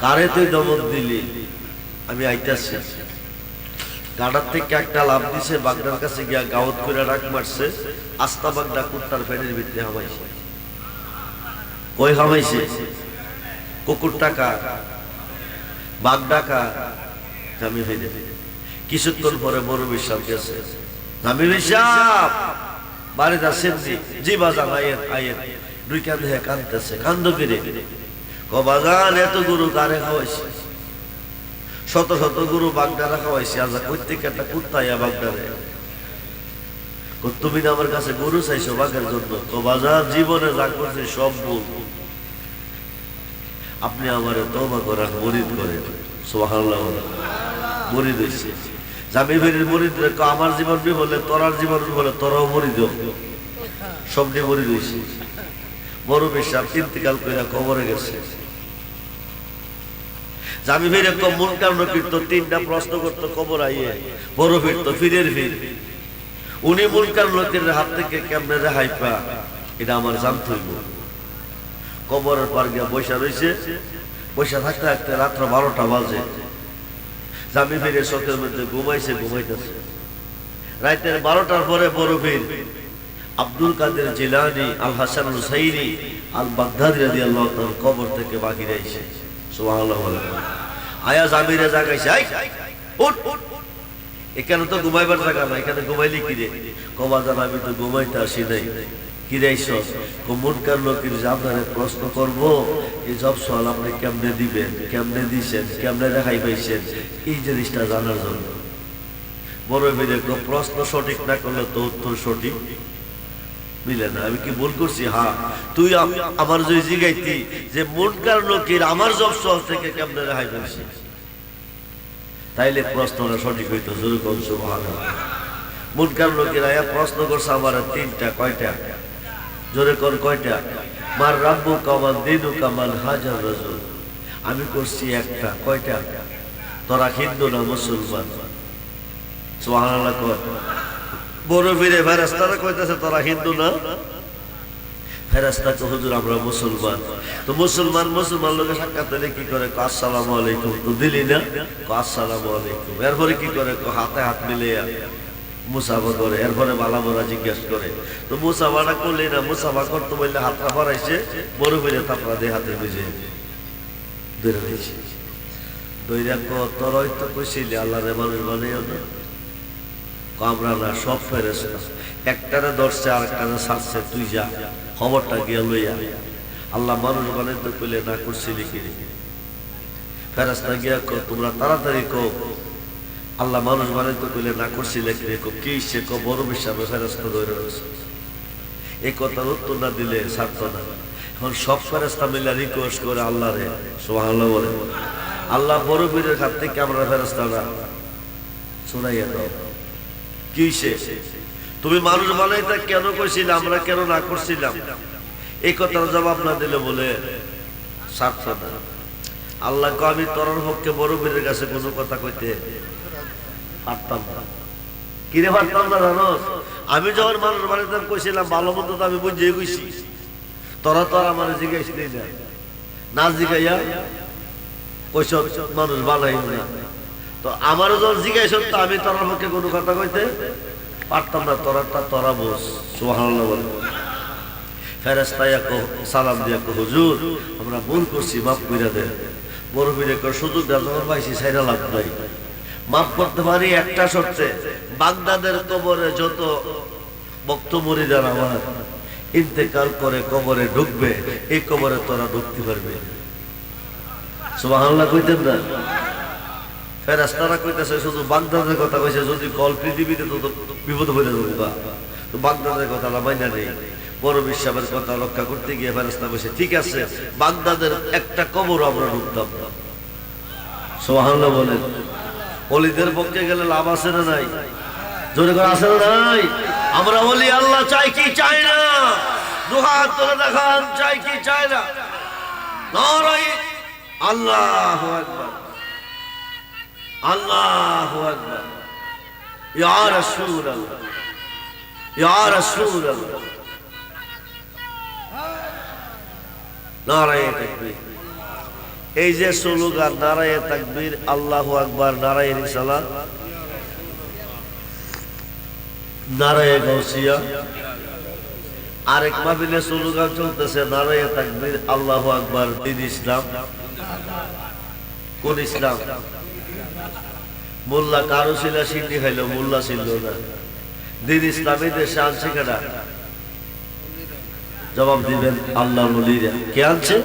কারে তুই ধমক দিলি? আমি আইতাছি। গাড়ার থেকে একটা লাভ দিছে, বাগদার কাছে গিয়া গাউত করে ডাক মারছে। আস্তা বাগদা কুত্তার পেটের ভিতরে হামাইছে। কই হামাইছে? কুকুর টাকা, বাঘ ডাকা, জামি ফেরে। কিছুক্ষণ পরে বড় বিশ্বাস গেছে, জামি বিশ্বাস বাড়িতে আসেন জি বাজান, আয়ের আয়ের। দুই কাঁধে কাঁদতেছে, কান্দ ফিরে বাজান এত গরু কারে খাওয়াইছে? শত শত গরু বাগদারা খাওয়াইছে, আজ প্রত্যেক একটা কুত্তাইয়া বাগদারে। তুমি না আমার কাছে গরু চাইছো বাঘের জন্য? বাজান জীবনে যা করছে সব ভুল, আপনি আমার তওবা করার মুরিদ করেন। সুবহানাল্লাহ। মুরিদ হইছে জামি ফেরের মুরিদ। আমার জীবন বিফলে তোরার জীবন বিফলে, তোরাও মুরিদ, সব নিয়ে মুরিদ হইছে। বড় বিশ্বাস ইন্তিকাল কইরা কবরে গেছে। জামি ফেরে মুনকার নকির তো তিনটা প্রশ্ন করতো কবর আইয়ে, বড় ফির তো ফিরের ফির। উনি মুনকার নকির হাত থেকে কেমনে রেহাই পা, এটা আমার জানতে হইব। কবরের পার গিয়া বৈশা রয়েছে, বৈশা থাকতে থাকতে রাত্র 12টা বাজে। জামি ফিরে চোখের মধ্যে ঘুমাইছে, ঘুমাইতেছে। রাতের 12টার পরে বড় ফির আব্দুল কাদের জিলানী, আল হাসান হুসাইনি, আল বাগদাদি রাদিয়াল্লাহু তাআলা কবর থেকে বাহির আইছে। সুবহানাল্লাহ। আয়া জামিরে জাগাইছে, উঠ, এখানে তো ঘুমাইবার জায়গা না, এখানে ঘুমাইলি কি রে? কবাজান আমি তো ঘুমাইতে আসি নাই। কি রাইছ? মুনকার নকির যে আপনারে প্রশ্ন করবো, এই সব সওয়াল আপনি কেমনে দিবেন, কেমনে দিছেন, কেমনে রেহাই পাইছেন, এই জিনিসটা জানার জন্য। বড় মেয়ে প্রশ্ন সঠিক না করলে তো উত্তর সঠিক মিলে না। আমি কি ভুল করছি? হ্যাঁ, তুই আমার যদি জিগাইতি যে মুনকার নকির আমার সব সওয়াল থেকে কেমনে রেহাই পাইছে, তাইলে প্রশ্নটা সঠিক হইতো। জোরে কোন সুবহানাল্লাহ। মুনকার নকির আয়া প্রশ্ন করছে আমার তিনটা। কয়টা? জোরে কোন কয়টা? মার রাব্বু কামান দিনু কামান হাজার রাজুল। আমি করছি একটা। কয়টা? তোরা হিন্দু না মুসলমান? সুবহানাল্লাহ। বড় ফিরে ফেরেশতারা কইতেছে তোরা হিন্দু না? ফেরেশতা তো হুজুর আমরা মুসলমান। তো মুসলমান মুসলমান লোকের সাক্ষাৎ হলে কি করে? আসসালামু আলাইকুম। তো দিলি না? আসসালামু আলাইকুম। এরপরে কি করে? হাতে হাত মিলিয়ে মুসাফা করে। এরপরে বালা বলা জিজ্ঞেস করে। তো মুসাফাটা করলে না, মুসাফা করতে বললে হাতটা ভরাইছে, বড় ফিরে তাপড়া দিয়ে হাতে বুঝে ধরে দিয়েছে। দইরা তোর হয়তো কইছিলি আল্লাহ রে মানুষ বানাইও না। আমরা না, সব ফেরেশতা একটারে ধরছে আর একটারে ছাড়ছে, তুই যা খবরটা গিয়া লইয়া। আল্লাহ মানুষ বানাইতে কইলে না করছিলি কি? ফেরেশতা গিয়া তোমরা তাড়াতাড়ি কো আল্লাহ মানুষ বানাইতে কইলে না করছিলে কি? কি সে বড় বিশ্বাস ফেরেশতা ধরে রয়েছে। এই কথার উত্তর না দিলে ছাড়তো না। এখন সব ফেরেশতা মিলে রিকোয়েস্ট করে আল্লাহ রে। সুবহানাল্লাহ বলে। আল্লাহ বড় বীরের হাত থেকে আমরা ফেরেশতারা শোনাইয়া দাও। কি সে তুমি মানুষ বানাইতে কেন কইছিলে, আমরা কেন না করছিলাম? এই কথার জবাব না দিলে বলে ছাড়তো না। আল্লাহ কো আমি তোর পক্ষে বড় বীরের কাছে কোনো কথা কইতে পারতাম না। কিরে পারতাম না জানো? আমি যখন মানুষ বানাইতাম কইছিলাম ভালো মন্দ তো আমি বুঝে কইছি। তোরা তো আমার জিজ্ঞাসা না জিজ্ঞাইয়া কইস মানুষ বানাই না। তো আমারও যখন জিজ্ঞাসা তো আমি তোর পক্ষে কোনো কথা কইতে পারতাম না। তোরাটা তোরা বোঝ। সুবহানাল্লাহ বলে। ফেরেশতা সালাম দিয়া কো হুজুর আমরা ভুল করছি, মাফ কইরা দেন। বড় বীরে সুযোগ যখন পাইছি ছাইরা লাভ নাই। মাফ করতে পারি একটা শর্তে, বাগদাদের কবরে যত ভক্ত মুরিদার আমার ইন্তেকাল করে কবরে ঢুকবে, এই কবরে তোরা ঢুকতে পারবে। সুবহানাল্লাহ কইতেন না? ফেরেশতারা কইতেছে শুধু বাগদাদের কথা কইছে, যদি কল পৃথিবীতে তো বিপদ হয়ে যাবে। তো বাগদাদের কথা মাইনা নেই। বড় বিশ্বাসের কথা রক্ষা করতে গিয়ে ফেরেশতা বসে ঠিক আছে, বাগদাদের একটা কবর আমরা ঢুকতাম না। সুবহানাল্লাহ বলেন। ওলিদের পক্ষে গেলে লাভ আছে না নাই? জোরে করে আছে না নাই? আমরা বলি আল্লাহ চাই কি চাই না? দুহাত তুলে দেখান, চাই কি চাই না? নারায়ে আল্লাহু আকবার। আল্লাহু আকবার, ইয়া রাসূলুল্লাহ, ইয়া রাসূলুল্লাহ। নারায়ে তাকবীর। এই যে স্লোগান নারায়ে তাকবীর, আল্লাহু আকবার, নারায়ে রিসালাত, নারায়ে গাউসিয়া। আরেক মাহফিলে স্লোগান চলতেছে নারায়ে তাকবীর, আল্লাহু আকবার, দ্বীন ইসলাম। কোন ইসলাম? মোল্লা কারো ছিল সিন্নি খাইলো, মোল্লা ছিল না। দ্বীন ইসলামী দেশে আনছে কেনা? জবাব দিবেন আল্লাহর ওলিরা। কে আনছে?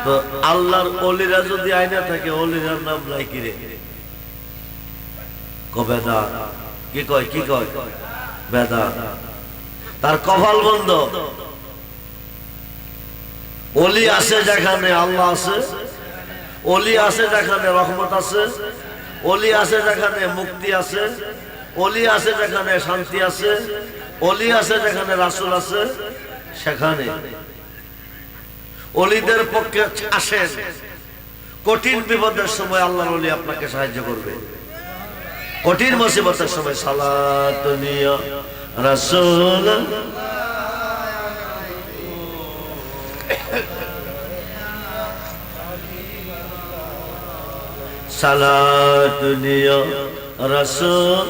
তো আল্লাহর ওলিরা যদি আইনা থাকে, ওলিরার নাম নাই কিরে? বেদা। কি কয়? কি কয়? বেদা। তার কপাল বন্ধ। ওলি আছে যেখানে আল্লাহ আছে, ওলি আছে যেখানে রহমত আছে, ওলি আছে যেখানে মুক্তি আছে, ওলি আছে যেখানে শান্তি আছে, ওলি আছে যেখানে রাসূল আছে, সেখানে ওলিদের পক্ষে আসেন। কঠিন বিপদের সময় আল্লাহর ওলি আপনাকে সাহায্য করবে। কঠিন মুসিবতের সময় সালাতু নিয়া রাসূল, সালাতু নিয়া রাসূল,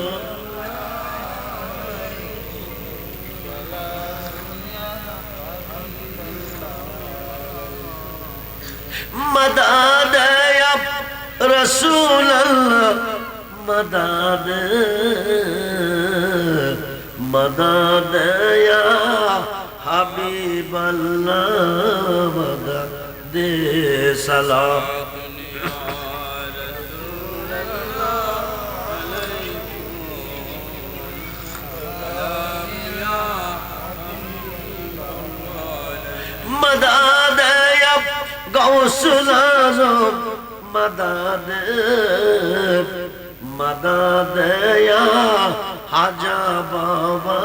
मदद या रसूल अल्लाह, मदद मदद या हबीब अल्लाह, मदद सलाम। मदद या गौसुल आज़म, मदद मदद या हाजा बाबा,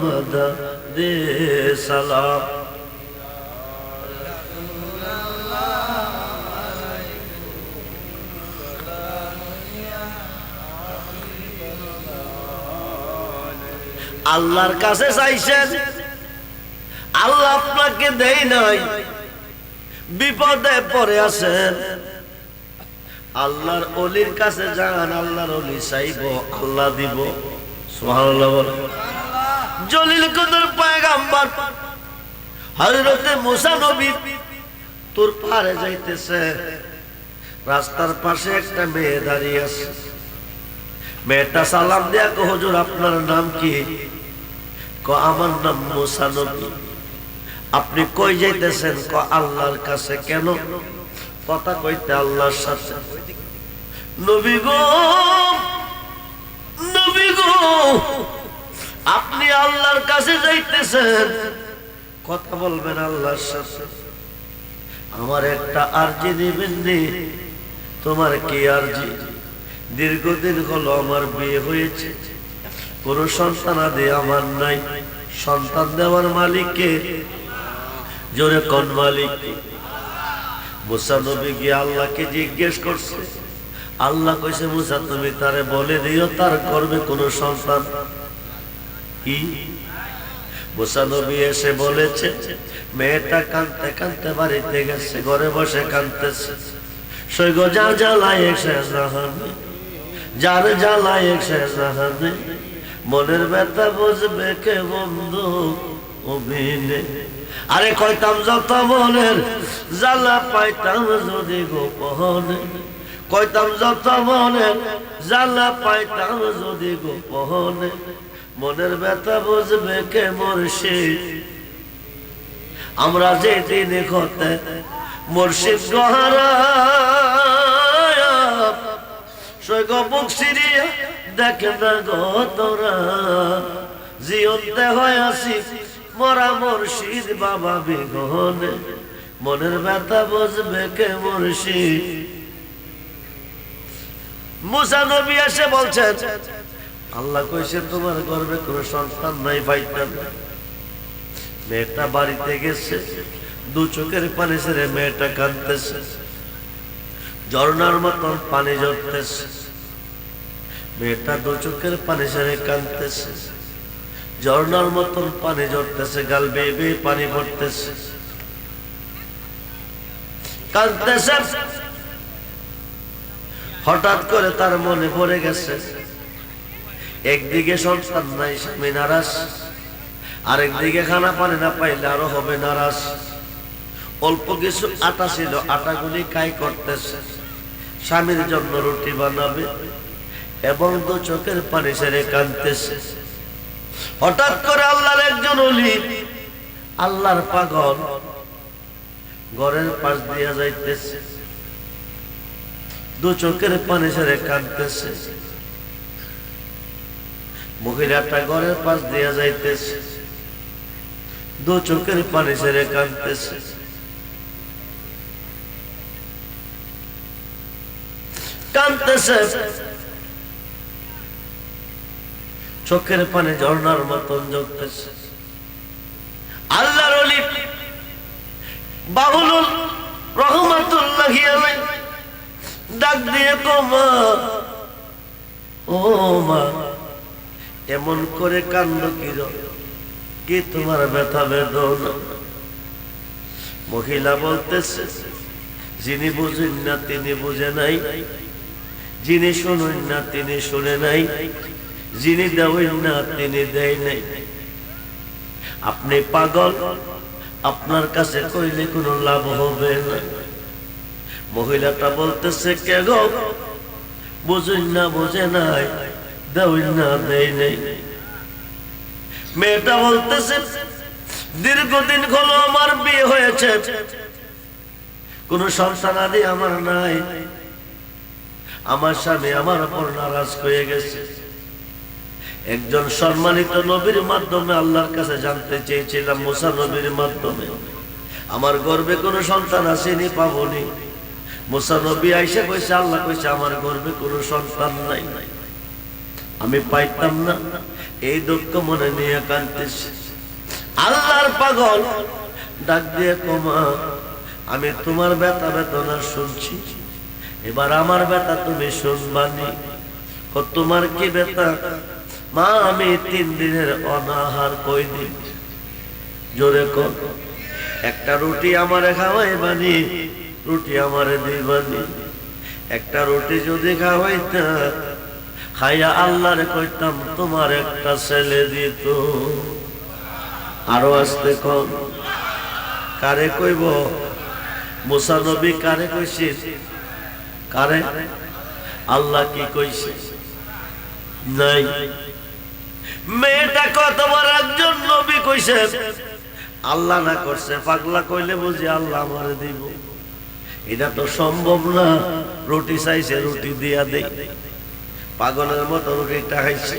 मदद सलाम। আল্লাহর কাছে চাইছেন, আল্লাহ আপনাকে দেয় নাই, বিপদে পড়ে আছেন, আল্লাহর ওলির কাছে যান, আল্লাহর ওলি চাইব, আল্লাহ দিব। সুবহানাল্লাহ। জলিল কদর পয়গম্বর হযরতে মুসা নবী তোর পারে যাইতেছে, রাস্তার পাশে একটা মেয়ে দাঁড়িয়ে আছে। মেয়েটা সালাম দিয়া কো, হুজুর আপনার নাম কি? কো আমার নাম মুসা নবী। আপনি কই যাইতেছেন? কো আল্লাহর কাছে। কেন? কথা কইতে আল্লাহর সাথে। নবী গো, নবী গো, আপনি আল্লাহর কাছে যাইতেছেন, কথা বলবেন আল্লাহর সাথে। আমার একটা আরজি দিবেন নি? তোমার কি আরজি? দীর্ঘদিন হলো আমার বিয়ে হয়েছে, কোনো সন্তানাদি আমার নাই। সন্তান দেওয়ার মালিককে? জোরে কোন মালিক? মুসা নবী গিয়ে আল্লাহকে জিজ্ঞেস করছে। আল্লাহ কইছে, মুসা তুমি তারে বলে দিও তার করবে কোন সন্তান কি? মুসা নবী এসে বলেছে, মেয়েটা কাঁদতে কাঁদতে বাড়িতে গেছে, ঘরে বসে কাঁদতেছে। সৈগ যা জ্বালায় সে জাহানে, যার জ্বালায় সে জাহানে, মনের ব্যথা বুঝবে কে বন্ধু অভিনে। আরে কইতাম যত মনের জ্বালা পাইতাম যদি গোপনে, কইতাম যত মনের জ্বালা পাইতাম যদি গোপনে, মনের ব্যথা বুঝবে কে মুর্শিদ। আমরা যে দিনে হতে মুর্শিদ গহারা, সৈগ বুক সিরিয়া দেখে না গো তোরা, জিয়ন্তে হয় আসি মরা মুর্শিদ বাবা বিগনে, মনের ব্যথা বুঝবে কে মুর্শিদ। মুসা নবী এসে বলছেন, আল্লাহ কইছে তোমার গর্ভে কোনো সন্তান নাই, পাইতাম। মেয়েটা বাড়িতে গেছে, দু চোখের পানি ছেড়ে মেয়েটা কাঁদতেছে। ঝর্ণার মতন পানি ঝরতেছে। মেয়েটা দু চোখের পানি ছেড়ে কাঁদতেছে। ঝর্ণার মতন পানি ঝরতেছে, গাল বেয়ে বেয়ে পানি পড়তেছে, কাঁদতেছে। হঠাৎ করে তার মনে পড়ে গেছে, একদিকে সন্তান নাই, স্বামী নারাজ, আরেকদিকে খানা পানি না পাইলে আরো হবে নারাজ। অল্প কিছু আটা ছিল, আটাগুলি কাই করতেছে, স্বামীর জন্য রুটি বানাবে এবং দু চোখের পানি ছেড়ে কাঁদতেছে। হঠাৎ করে আল্লাহর একজন ওলি, আল্লাহর পাগল, ঘরের পাশ দিয়া যাইতেছে, দু চোখের পানি ছেড়ে কাঁদতেছে। মহিলাটা ঘরের পাশ দিয়া যাইতেছে, দু চোখের পানি ছেড়ে কাঁদতেছে। কাঁদতেছে, চোখের পানি ঝর্ণার মতন ঝরতেছে। আল্লাহর ওলি বাউলুল রহমাতুল্লাহি আলাইহি ডাক দিয়ে মা, ও মা, এমন করে কান্দ কি তোমার ব্যথা বেদনা? মহিলা বলতেছে, যিনি বুঝেন না তিনি বুঝে নাই, যিনি শুনেন না তিনি শুনে নাই, যিনি দেবেন না তিনি দেয় নাই। আপনি পাগল, আপনার কাছে কইলে কোনো লাভ হবে না। মহিলাটা বলতেছে, কে গো, বুঝেন না বুঝে নাই, দেবেন না দেয় নাই। মেয়েটা বলতেছে, দীর্ঘদিন হলো আমার বিয়ে হয়েছে, কোন সন্তানাদি আমার নাই, আমার স্বামী আমার উপর নারাজ হয়ে গেছে। একজন সম্মানিত নবীর মাধ্যমে আল্লাহর কাছে জানতে চেয়েছিলাম, মুসা নবীর মাধ্যমে, আমার গর্ভে কোন সন্তান আসেনি, পাবনি। মুসা নবী আইসা কইছে, আল্লাহ কইছে আমার গর্ভে কোন সন্তান নাই, আমি পাইতাম না। এই দুঃখ মনে নিয়ে কাঁদতেছি। আল্লাহর পাগল ডাক দিয়ে মা, আমি তোমার ব্যথা বেদনা শুনছি, এবার আমার ব্যথা তুমি শুনবানি। তোমার কি ব্যথা? মা, আমি 3 দিনের অনাহার কয়দিন। জোরে কর, একটা রুটি আমারে খাওয়াইবানি, রুটি আমারে দিবানি। একটা রুটি যদি খাওয়াইতা, খাইয়া আল্লাহরে কইতাম তোমার একটা ছেলে দিত। আরো আসতে কম, কারে কইব? মুসা নবী কারে কইছে? কারে? আল্লাহ কি কইছে? নাই। মেয়েটা কতবার একজন নবী কইছে, আল্লাহ না করছে। পাগলা কইলে বুঝি আল্লাহ আমারে দিব? এটা তো সম্ভব না। রুটি চাইছে, রুটি দিয়া দেই। পাগলের মতো রুটিটা খাইছে।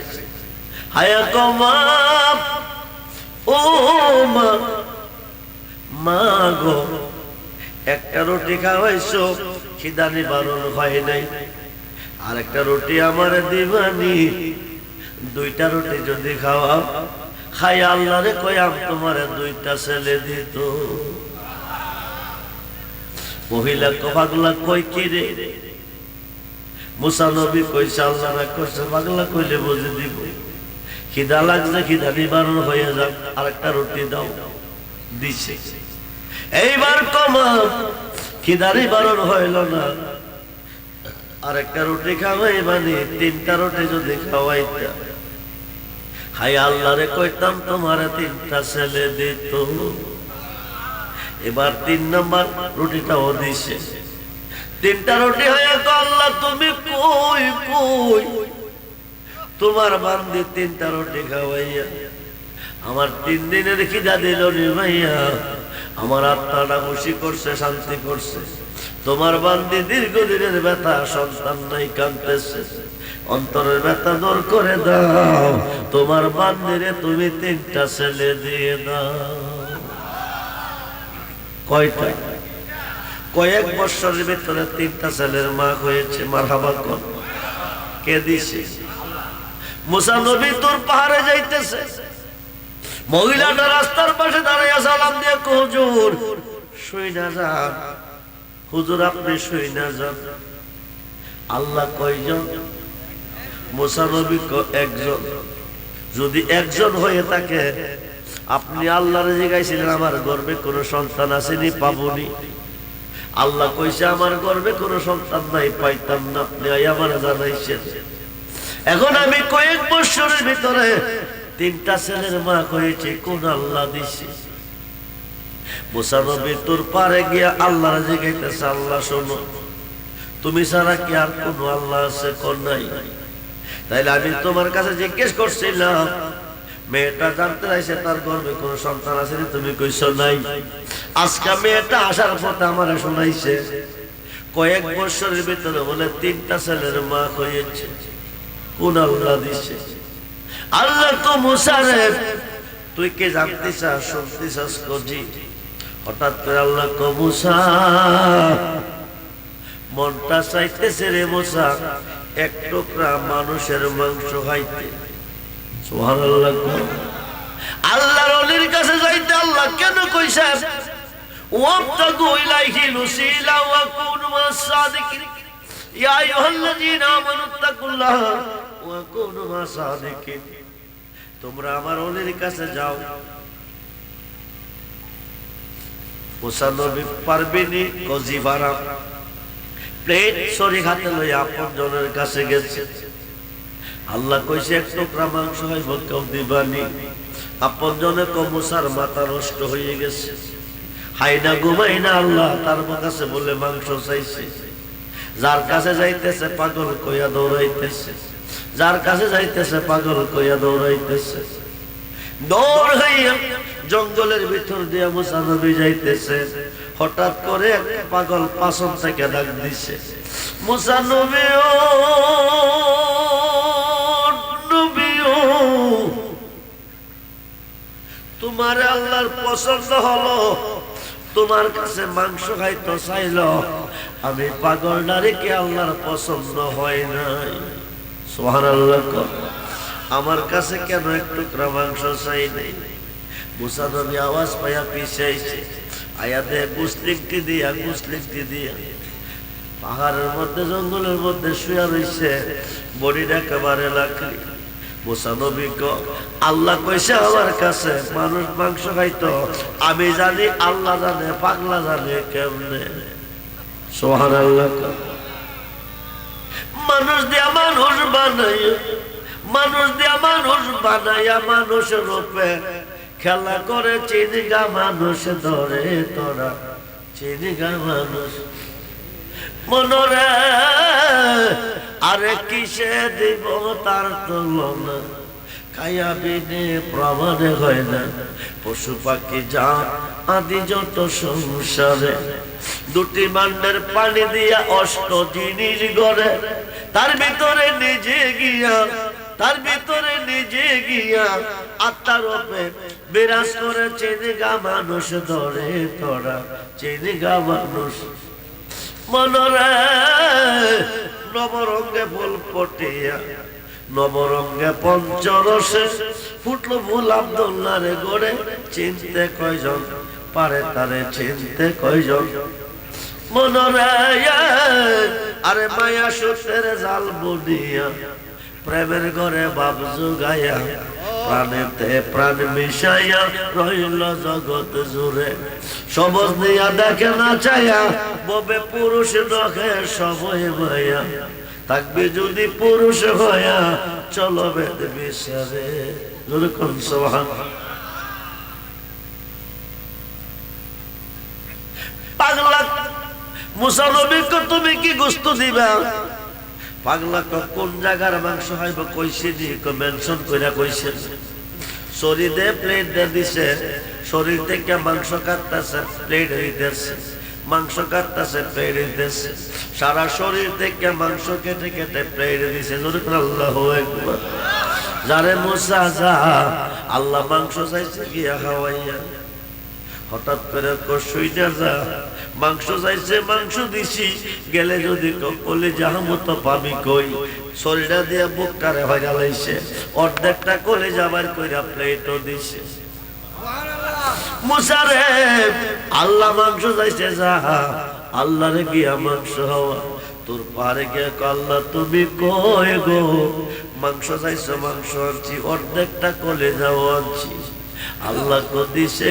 হায়া কমা, ও মা, মা গো, একটা রুটি খাওয়াইছো, খিদা নিবারণ হয় নাই, আর একটা রুটি আমারে দিবানি। 2টা রুটি যদি খাওয়াও, খাই আল্লাহরে কইয়াম তোমারে 2টা ছেলে দিত। মহিলা পাগলা কই কি রে? মুসা নবী কইছে আল্লাহ না করছে, পাগলা কইলে বুঝে দিব। খিদা লাগছে, খিদা নিবারণ হয়ে যাক, আরেকটা রুটি দাও। দিছে। এইবার কমা, খিদা নিবারণ হইল না, আরেকটা রুটি খাওয়াইবানি। 3টা রুটি যদি খাওয়াইতা, হাই আল্লাহরে কইতাম তোমারে 3টা ছেলে দিত। এবার 3 নাম্বার রুটিটাও দিছে। 3টা রুটি হয়ে তো, আল্লাহ তুমি কই কই? তোমার বান্দি 3টা রুটি খাওয়াইয়া আমার 3 দিনের খিদা দিল রে ভাইয়া। আমার আত্মাটা খুশি করছে, শান্তি করছে। তোমার বান্দি দীর্ঘদিনের ব্যথা, সন্তান নাই, কাঁদতেছে, অন্তরের ব্যথা দূর করে দাও। তোমার বান্দিরে তুমি 3টা ছেলে দিয়ে দাও। কয়টা? কয়েক বছরের ভিতরে 3টা ছেলের মা হয়েছে। মারহাবা কর। কে দিছে? মুসা নবী তোর পাহাড়ে যাইতেছে, মহিলাটা রাস্তার পাশে দাঁড়াইয়া সালাম দিয়ে, হুজুর শুই না যান, হুজুর আপনি শুই না যান, আল্লাহ কয়জন? মুসা নবী একজন। যদি একজন হয়ে থাকে, আপনি আল্লাহরে জিজ্ঞাসিলেন আমার গর্ভে কোনো সন্তান আসেনি, পাবনি? আল্লাহ কইছে আমার গর্ভে কোনো সন্তান নাই, পাইতাম না, আপনি আমার জানাইছেন। এখন আমি কয়েক বছরের ভিতরে 3টা ছেলের মা হয়েছে, কোন আল্লাহ দিছে? মুসা নবী তোর পারে গিয়া আল্লাহর জিজ্ঞাসা, আল্লাহ শোনো, তুমি ছাড়া কি আর কোন আল্লাহ আছে? কোন নাই। তাইলে আমি তোমার কাছে জিজ্ঞেস করছিলাম, মেয়েটা জানতে চাইছে তার গর্ভে কোন সন্তান আছে, তুমি কইছো নাই। আজকে মেয়েটা আসার পথে আমার শোনাইছে কয়েক বছরের ভিতরে বলে 3টা ছেলের মা হয়েছে, কোন আল্লাহ দিছে? আল্লাহ তো মুসা রে, তুই কে জানতে চাস, শুনতে চাস? কজি। হঠাৎ করে আল্লাহ কো মুসা, মনটা চাইতেছে রে মুসা এক টুকরা মানুষের মাংস খাইতে। সুবহানাল্লাহ। আল্লাহর ওলির কাছে যাইতে আল্লাহ কেন কইছে ওয়াবতাগু ইলাইহি লুসিলা ওয়া কুনু মাস-সাদিকিন, ইয়া আইয়ুহাল্লাযীনা আমানুত্তাকুল্লাহ ওয়া কুনু মাস-সাদিকিন। তোমরা আমার ওলির কাছে যাও। মুসা নবী পারবেনি, কজি বারাম প্লেট শরীর হাতে লইয়া আপন জনের কাছে গেছে। আল্লাহ কইছে এক টুকরা মাংস হইব, কেউ দিবানি। আপন জনে মুসার মাথা নষ্ট হয়ে গেছে, হাই না ঘুমাই না। আল্লাহ তার কাছে বলে মাংস চাইছে। যার কাছে যাইতেছে পাগল কইয়া দৌড়াইতেছে, যার কাছে যাইতেছে পাগল কইয়া দৌড়াইতেছে। দৌড় হইয়া জঙ্গলের ভিতর দিয়া মুসা নবী যাইতেছে। হঠাৎ করে এক পাগল পাছন থেকে ডাক দিছে, মুসা নবী ও নবী ও, তোমার আল্লাহর পছন্দ হলো, তোমার কাছে মাংস খাইতে চাইল। আমি পাগল নারীকে আল্লাহর পছন্দ হয় নাই। সুবহানাল্লাহ। আমার কাছে কেন এক টুকরা মাংস চাই নাই? মুসা নবী আওয়াজ পাইয়া পিছাইছে, আয়াতে গুসলিকটি দিয়া পাহাড়ের মধ্যে জঙ্গলের মধ্যে শুয়া রইছে, বডিটা একেবারে লাকড়ি। মুসা নবী আল্লাহ কইছে আমার কাছে মানুষ মাংস খাইতো, আমি জানি, আল্লাহ জানে, পাগলা জানে কেমনে। সুবহানাল্লাহ। মানুষ দিয়া মানুষ বানাইয়া, মানুষ দিয়া মানুষ বানাইয়া মানুষের রূপে খেলা করে চিনিগা মানুষ ধরে তোরা, চিনিগা মানুষ মনরে আরে কিসে দিব তার তুলনা, খাইয়া বিনে প্রমাণে হয় না। পশু পাখি যা আদি যত সংসারে, 2টি মান্ডের পানি দিয়া 8 জিনিস গড়ে, তার ভিতরে নিজে গিয়া, তার ভিতরে নিজে গিয়া আত্মার রূপে বিরাজ করে চিনিগা মানুষ ধরে তোরা, চিনিগা মানুষ মনরে নবরঙ্গে ফুল ফটিয়া, নবরঙ্গে পঞ্চরসে ফুটলো ফুল আব্দুল্লাহ রে গড়ে। চিনতে কয়জন পারে তারে, চিনতে কয়জন মনরে? আরে মায়া সুতের জাল বুনিয়া, প্রেমের ঘরে বাপ জুগাইয়া, প্রাণেতে প্রাণ মিশাইয়া রইল জগৎ জুড়ে। সবজ নিয়া দেখে না চাইয়া, ববে পুরুষ নখে সবই মায়া, থাকবে যদি পুরুষ হইয়া চলো বেদ বিচারে। যেরকম সুবহানাল্লাহ। পাগলা মুসা নবীকে তুমি কি গোশত দিবা? পাগলা কোন জায়গার মাংস হইব কইছে নি, মেনশন কইরা কইছে। শরীরে প্লেট দিয়ে দিছে, শরীর থেকে মাংস কাটতেছে, প্লেট হইতেছে, মাংস কাটতেছে, প্লেট হইতেছে, সারা শরীর থেকে মাংস কেটে কেটে প্লেট দিছে। আল্লাহু আকবার। যারে মুসা যা, আল্লাহ মাংস চাইছে গিয়া খাওয়াইয়া। হঠাৎ করে কষই না যা, মাংস চাইছে মাংস দিছি, গেলে যদি কলে যাহামতো পাবি কই। শরীরটা দিয়া বুকটারে হইয়া লাইছে, অর্ধেকটা করে যাবার কইরা প্লেটও দিছে। মুসা রে আল্লাহ মাংস চাইছে যা, আল্লাহরে গিয়া মাংস হওয়া তোর পারে গিয়া আল্লাহ তুমি কয় গো মাংস চাইছো মাংস আনছি অর্ধেকটা কলেজাও আনছি আল্লাহ কো দিছে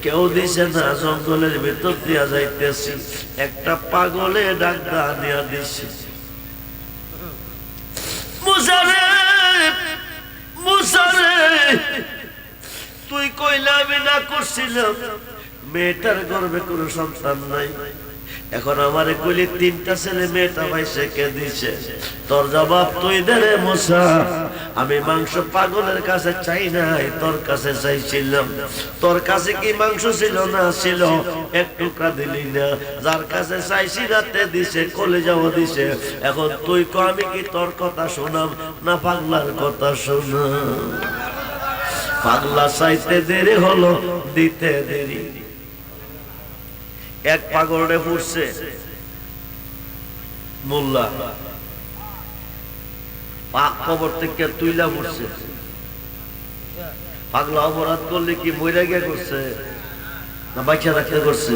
কেউ দিছে না জঙ্গলের ভিতর দিয়া যাইতেছি একটা পাগলে ডাক্তার আনিয়া দিছে মুসারে মুসারে তুই কইলা আমি না করছিলাম মেয়েটার গর্ভে কোনো সন্তান নাই এখন আমারে কইলি তিনটা ছেলে মেয়েটা ভাইসে কে দিছে তোর জবাব তুই দে রে মুসা আমি মাংস পাগলের কাছে চাই নাই তোর কাছে চাইছিলাম তোর কাছে কি মাংস ছিল না ছিল এক টুকরা দিলি না যার কাছে চাইছি রাতে দিছে কলেজাও দিছে এখন তুই কো আমি কি তোর কথা শোনাম না পাগলার কথা শোনাম পাগলা চাইতে দেরি হলো দিতে দেরি এক পাগলে পড়ছে মোল্লা কবর থেকে তুইলা পড়ছে পাগলা অপরাধ করলে কি মইরা গিয়া করছে না বাচ্চা রাখতে করছে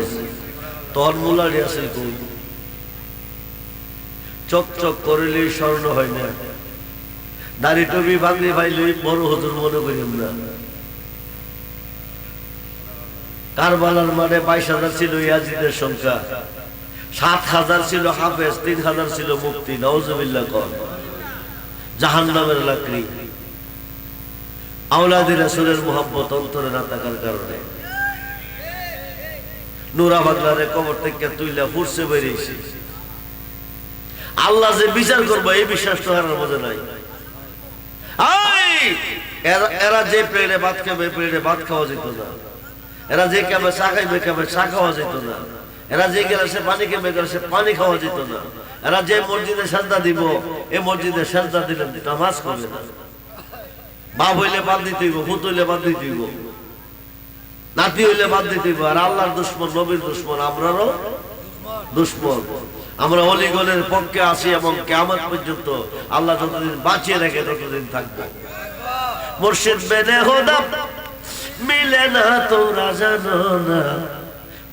তোর মোল্লা আছে কোন চক চক করিলে স্বর্ণ হয় না দাড়ি টবি ভাঙলে ভাইলে বড় হুজুর মনে করি আমরা কারবালার মাঠে 22,000 ছিল ইয়াজিদের সংখ্যা 7,000 ছিল হাফেজ 3,000 ছিল মুফতি নাউজুবিল্লাহ কর জাহান্নামের লাকড়ি আওলাদে রাসূলের মুহাব্বত অন্তরে না থাকার কারণে নুরা বাগলারে কবর থেকে তুইলা ফুরসে বেরিয়েছে আল্লাহ যে বিচার করবে এই বিশ্বাস তো আর মধ্যে নাই এরা যে প্লেটে ভাত খাবে প্লেটে ভাত খাওয়া যেত না এরা যে খাবে চা খাইবে খাবে চা খাওয়া যেত না এরা যে গ্লাসে পানি খাবে গ্লাসে পানি খাওয়া যেত না এরা যে মসজিদে সাজদা দিব এই মসজিদে সাজদা দিলে নামাজ করবে না বাপ হইলে বাদ দিতে হইব ভূত হইলে বাদ দিতে হইব নাতি হইলে বাদ দিতে হইব আর আল্লাহর দুশ্মন নবীর দুশ্মন আমরারও দুশ্মন আমরা অলিগলের পক্ষে আছি এবং কিয়ামত পর্যন্ত আল্লাহ যতদিন বাঁচিয়ে রাখে ততদিন থাকবো মুর্শিদ বেনে খোদা মিলে না তোরা জানো না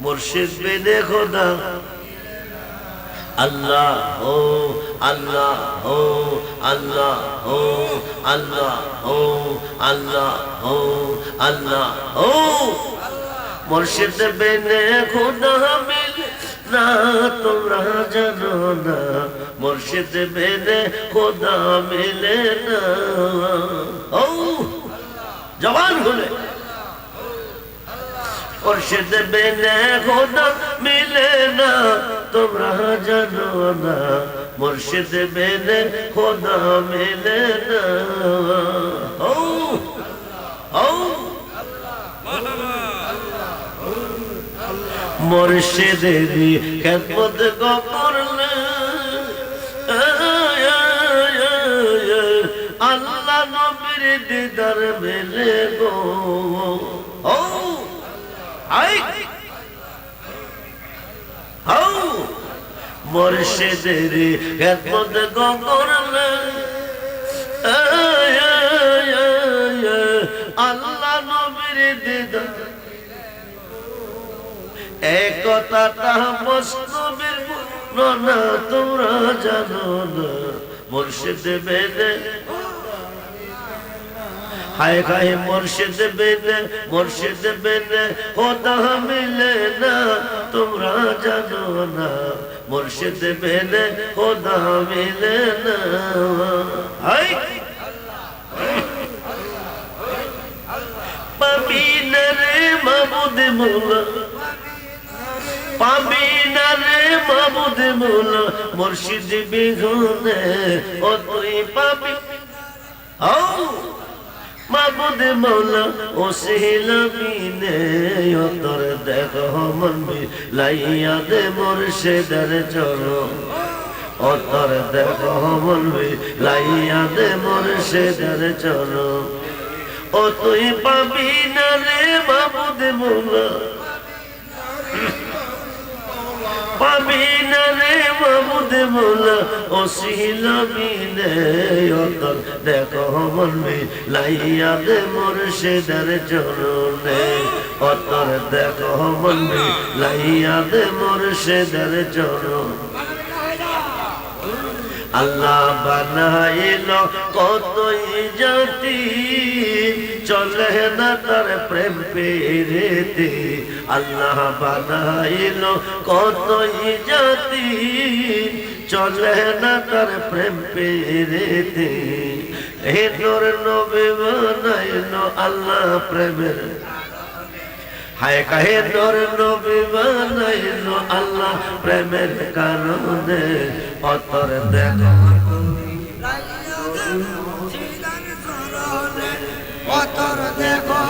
মুর্শিদ বেনে খোদা আল্লাহ ও আল্লাহ ও আল্লাহ ও আল্লাহ ও আল্লাহ ও আল্লাহ ও মুর্শিদ বেনে খোদা মিলে না তোরা জানো না মুর্শিদ বেনে খোদা মিলে না ও জবান খুলে মুর্শিদ বিনে খোদা মিলে না তোমরা জানো না মুর্শিদ বিনে খোদা মিলে না ও ও মুর্শিদেরই খেদমত করলে আল্লাহ নবীর দিদার মেলে গো ও আই ও মুর্শিদেরই খেদমত করলে আল্লাহ নবীর দিদার এক কথাটা মস্তবের না তোমরা জানো না মুর্শিদ বেনে হায় হায় মুর্শিদ বেনে খোদা মিলে না তোমরা জানো না মুর্শিদ বেনে খোদা মিলে না হায় পাবি না রে মাবুদ মোলা পাবি না রে মাবুদ মোলা মুর্শিদ বিঘনে ও তুই পাবি ও মাবুদ মোলা ও সিলামিনে ও তোর দেখো মন লাইয়া দে মুর্শিদের চরণ ও তোর দেখো মন লাইয়া দে মুর্শিদের চরণ ও তুই পাবি না রে মাবুদ মোলা পাবি না রে মাবুদ মোলা ওসিলা বিনে অতর দেখো মনবি লাইয়া দে মুর্শিদের চরণে অতর দেখো মনবি লাইয়া দে মুর্শিদের চরণ আল্লাহ বানাইল কতই জাতি চলে না তার প্রেম পেরেতে আল্লাহ বানাইল কতই জাতি চলে না তার প্রেম পেরেতে হে তোর নবী বানাইল আল্লাহ প্রেমের হায় কাহে তোর নবী বানাইল আল্লাহ প্রেমের কারণে অতর দেখো অতর দেখো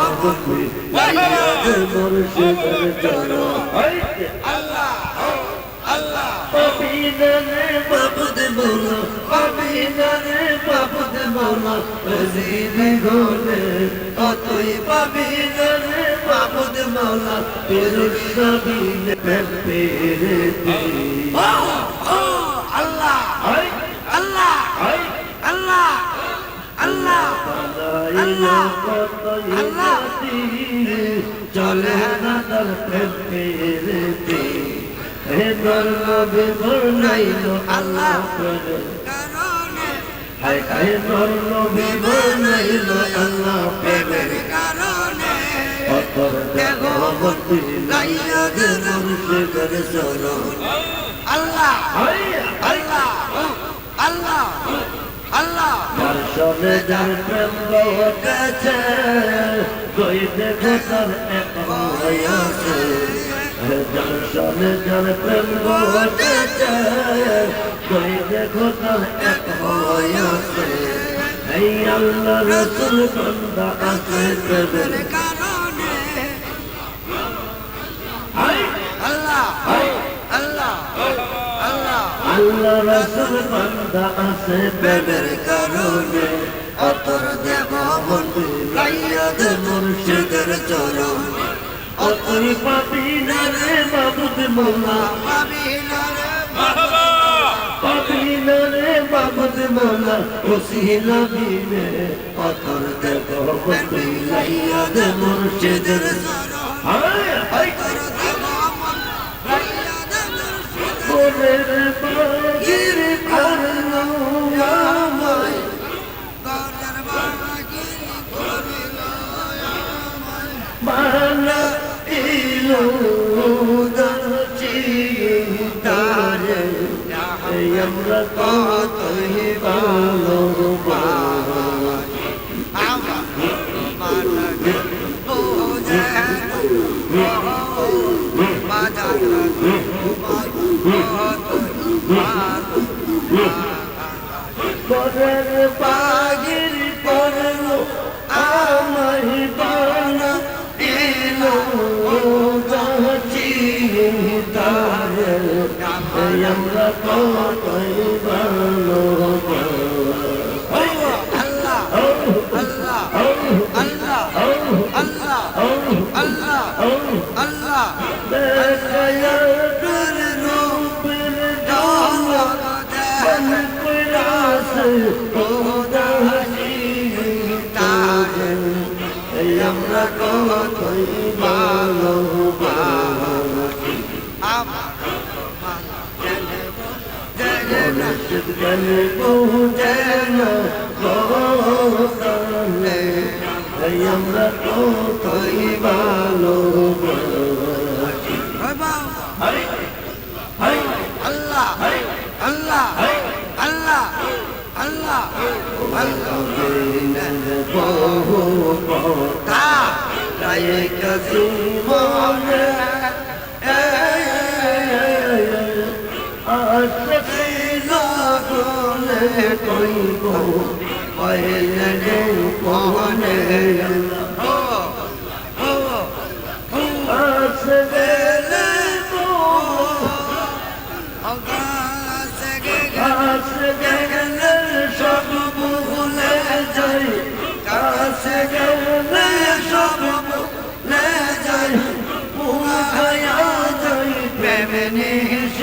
আল্লাহ আল্লাহ পাবিনারে মাবুদ মোলা পাবিনারে মাবুদ মোলা রজিনে গোলে তুই পাবিনারে মাবুদ মোলা পেরুসাবিনে পেরেতে আল্লাহ আল্লাহ আল্লাহ আল্লাহ আল্লাহ আল্লাহ চলে না তার প্রেম পেরেতে হে নবী বানাইল আল্লাহ কারণে হায় কাহে নবী বানাইল আল্লাহ প্রেমের কারণে অতর দেখো মতি লাইয়া দে মুর্শিদের চরণ আল্লাহ আল্লাহ আল্লাহ আল্লাহ দর্শনে যার প্রেম বটেছে কই দেখো তার এক হয়েছে দর্শনে যার প্রেম বটেছে কই দেখো তার এক হয়েছে এই আল্লাহ রসুল বান্দা আছে প্রেমের কারণে আল্লাহ আল্লাহ আল্লাহ আল্লাহ রসুল বান্দা আছে প্রেমের কারণে অতর দেব বন্ধু লাইয়া দে মুর্শিদের চরণ অতই পাবি না রে মাবুদ মোলা পাবি না রে পাবি না রে মাবুদ মোলা ওসিলা বিনে অতর দেখো বন্ধু লাইয়া দে মুর্শিদের চরণ হায় হায় অতর দেব লাইয়া দে মুর্শিদের কোনের বাগির করলো আমায় গরের বাগিরি করিল মালা ইলো দাচি তারে আমরা কতই ভালো করের বাগির করলো আমায় বানা ইলো দাচি তারে আমরা কতই ভালো আল্লাহ আল্লাহ আল্লাহ আল্লাহ আল্লাহ আল্লাহ বেকায়াতের রূপের দৌলত বন প্রয়াস উদাসী তারে আমরা কতই ভালোবাসি মুর্শিদ গেলে পৌঁছে না গোতালে আমরা কতই ভালোবাসি আল্লাহ আল্লাহ আল্লাহ আল্লাহ বহু কথা গায়ে কাজী মনে আশকি লাগলে কইব পয়লে কোনে আসগেলে আসগেলে সব ভুলে যাই কাছে গেলে সব ভুলে যাই মুখায়া যাই প্রেমে নিশ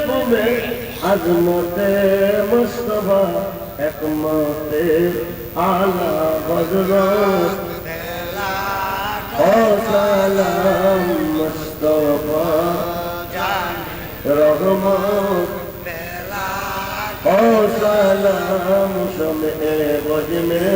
में अजमते मुस्तफा हिकमते आला हजरत ओ सलाम मुस्तफा रहमत ओ सलाम शमे वज में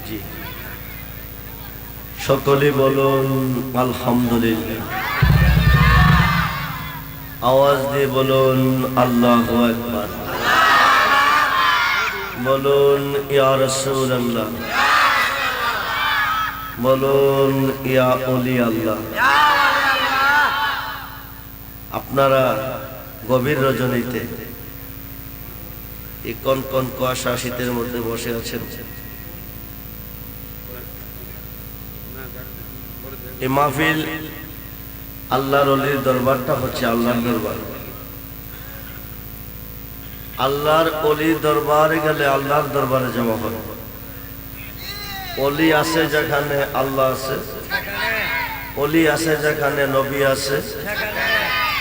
জি সকলে বলুন আলহামদুলিল্লাহ। আওয়াজ দিয়ে বলুন আল্লাহু আকবার। বলুন ইয়া রাসূলুল্লাহ। বলুন ইয়া ওলি আল্লাহ। আপনারা গভীর রজনীতে এই কোন কোন কুয়াশা শীতের মধ্যে বসে আছেন, এই মাহফিল আল্লাহর ওলির দরবারটা হচ্ছে আল্লাহর দরবার। আল্লাহর ওলির দরবারে গেলে আল্লাহর দরবারে যাওয়া হয়। ওলি আছে যেখানে আল্লাহ আছে, ওলি আছে যেখানে নবী আছে,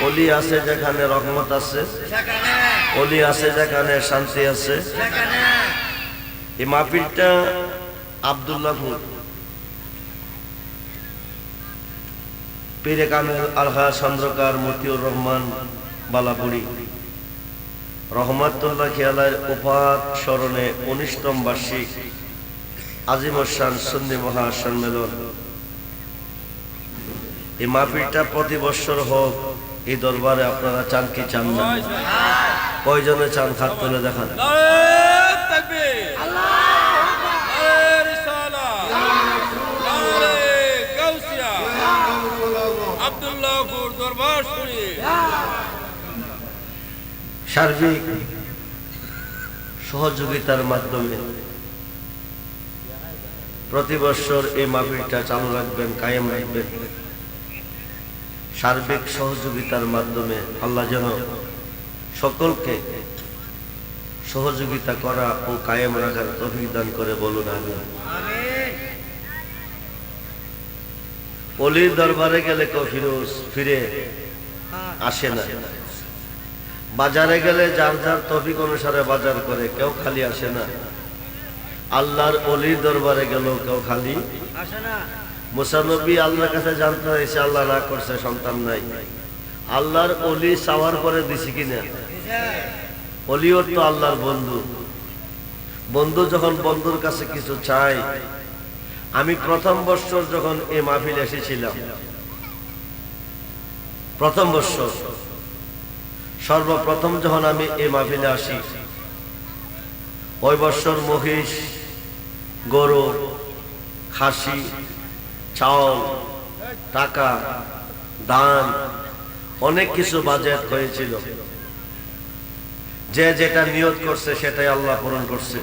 ওলি আছে যেখানে রহমত আছে, ওলি আছে যেখানে শান্তি আছে। এই মাহফিলটা আব্দুল্লাহপুর পীরে কামেল আলহা চন্দ্রকার মতিউর রহমান বালাপুরি রহমাতুল্লাহ খেয়ালের উপাত স্মরণে 19তম বার্ষিক আজিমুসান সুন্নি মহাসম্মেলন। এই মাহফিলটা প্রতি বছর হোক, এই দরবারে আপনারা চান কি চান না? কয়জনে চান? হাত তুলে দেখান। সার্বিক সহযোগিতার মাধ্যমে প্রতি বছর এই মাহফিলটা চালু রাখবেন, কায়েম রাখবেন। সার্বিক সহযোগিতার মাধ্যমে আল্লাহ যেন সকলকে সহযোগিতা করা ও কায়েম রাখার তৌফিক দান করে, বলুন আমিন। ওলির দরবারে গেলে কেউ ফিরে আসে না। বাজারে গেলে যার যার তৌফিক অনুসারে বাজার করে, কেউ খালি আসে না। আল্লাহর ওলির দরবারে গেলেও কেউ খালি আসে না। মুসা নবী আল্লাহর কাছে জানতে হয়েছে, আল্লাহ না করছে সন্তান নাই। আল্লাহর ওলি চাওয়ার পরে দিছি কিনা? ওলিও তো আল্লাহর বন্ধু। বন্ধু যখন বন্ধুর কাছে কিছু চাই, আমি প্রথম বছর যখন এই মাহফিল এসেছিলাম, প্রথম বছর সর্বপ্রথম যখন আমি এই মাহফিলে আসি, ওই বছর মহিষ, গরু, খাসি, চাউল, টাকা, দান অনেক কিছু বাজেট হয়েছিল। যে যেটা নিয়ত করছে সেটাই আল্লাহ পূরণ করছে।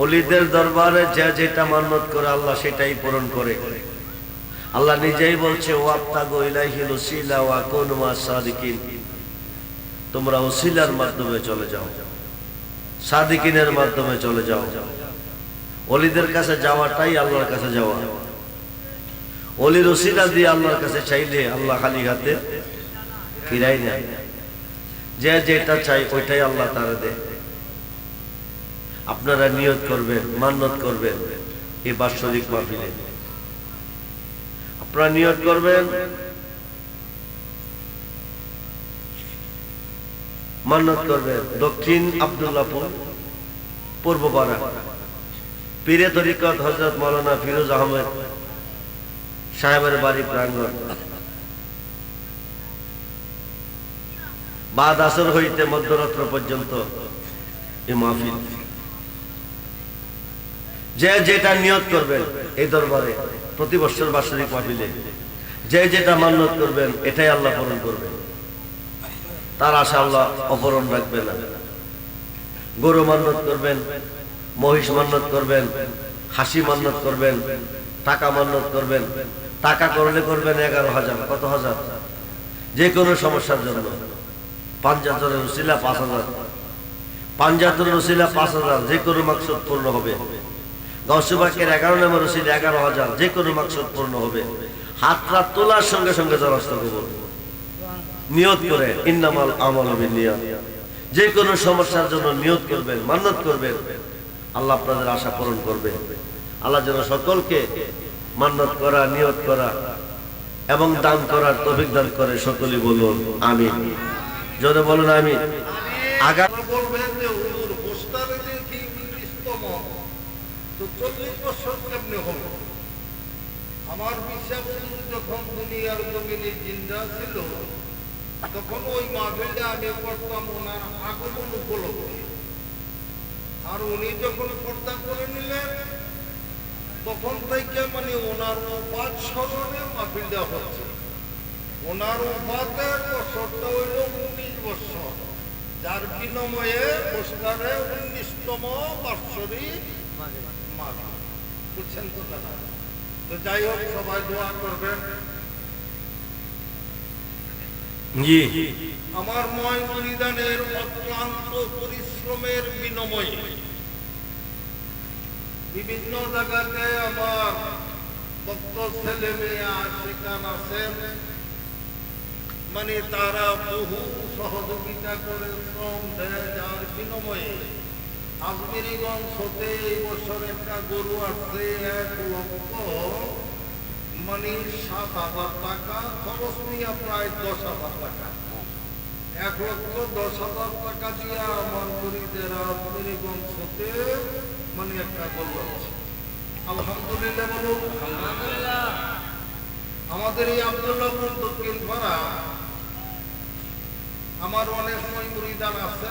ওলিদের দরবারে যে যেটা মান্যত করে আল্লাহ সেটাই পূরণ করে। আল্লাহ নিজেই বলছে, ওয়াবতাগু ইলাইহিল ওসিলা ওয়া কুনু মাস সাদিকিন। তোমরা ওসিলার মাধ্যমে চলে যাও, সাদিকিনের মাধ্যমে চলে যাও। ওলিদের কাছে যাওয়াটাই আল্লাহর কাছে যাওয়া। ওলির ওসিলা দিয়ে আল্লাহর কাছে চাইলে আল্লাহ খালি হাতে ফিরাই না। যে যেটা চাই ওইটাই আল্লাহ তারা দেয়। আপনারা নিয়ত করবেন, মান্যত করবেন এই বাৎসরিক মাহফিলে। আপনারা নিয়ত করবেন, মান্যত করবেন। দক্ষিণ আব্দুল্লাহপুর, পূর্বপাড়া, পীরে তরিকত হযরত মাওলানা ফিরোজ আহমেদ সাহেবের বাড়ি প্রাঙ্গণ। বাদ আসর হইতে মধ্যরাত্র পর্যন্ত এই মাহফিল। যে যেটা নিয়ত করবেন এই দরবারে প্রতি বছর বাৎসরিক মাহফিলে যে যেটা মান্যত করবেন এটাই আল্লাহ পূরণ করবেন, তার আশা আল্লাহ অপূরণ রাখবে না। গরু মান্যত করবেন, মহিষ মান্যত করবেন, হাসি মান্যত করবেন, টাকা মান্যত করবেন, টাকা করলে করবেন 11,000, কত হাজার, যে কোনো সমস্যার জন্য। পাঞ্জাতনের উসিলা 5,000, পাঞ্জাতনের উসিলা 5,000, যে কোনো মাকসুদ পূর্ণ হবে। গাউসে পাকের 11 নম্বর উসিলা 11,000, যে কোনো মাকসুদ পূর্ণ হবে। হাতটা তোলার সঙ্গে সঙ্গে দরখাস্ত কবুল, নিয়ত করে ইন্নামাল আমালু বিন্নিয়াত। যে কোনো সমস্যার জন্য নিয়ত করবেন, মান্যত করবেন, আল্লাহ আপনাদের আশা পূরণ করবে। আল্লাহ যেন সকলকে মান্যত করা, নিয়ত করা এবং দান করার তৌফিক দান করে। সকলেই বলুন আমিন। যদি বলুন আমিন। আগামী বলবেন যে হুজুর পোস্টারে দেখি 19তম, তো 40 বছর কেমনে হলো? আমার বিশ্বাস যখন দুনিয়ার জমিনে জিন্দা ছিল তখন ওই মাহফিলে আমি করতাম ওনার আগমন উপলক্ষে। আর উনি যখন পর্দা করে নিলেন তখন থেকে মানে ওনার ওফাত স্মরণে মাহফিলটা হচ্ছে। ওনার ওফাতের বছরটা হইল 19 বছর, যার বিনিময়ে পোস্টারে 19তম বাৎসরিক মাহফিল। বুঝছেন তো দাদা? তো যাই হোক, সবাই দোয়া করবেন। জি, আমার ময়দানের অক্লান্ত পরিশ্রমের বিনিময়ে বিভিন্ন জায়গাতে আমার ভক্ত ছেলে মেয়ে আশিকান আছেন, মানে তারা বহু সহযোগিতা করে শ্রম দেয়, যার বিনিময়ে আজমিরিগঞ্জ হতে এই বছর একটা গরু আসছে 1,07,000 টাকা, খরচ নিয়ে প্রায় 10,000 টাকা। 1,10,000 টাকা দিয়ে আমার গরিবদের আজমিরিগঞ্জ হতে মানে একটা গরু আছে। আলহামদুলিল্লাহ বলুন। আমাদের এই আব্দুল্লাহপুর দক্ষিণ পাড়া আমার অনেক মুরিদান আছে,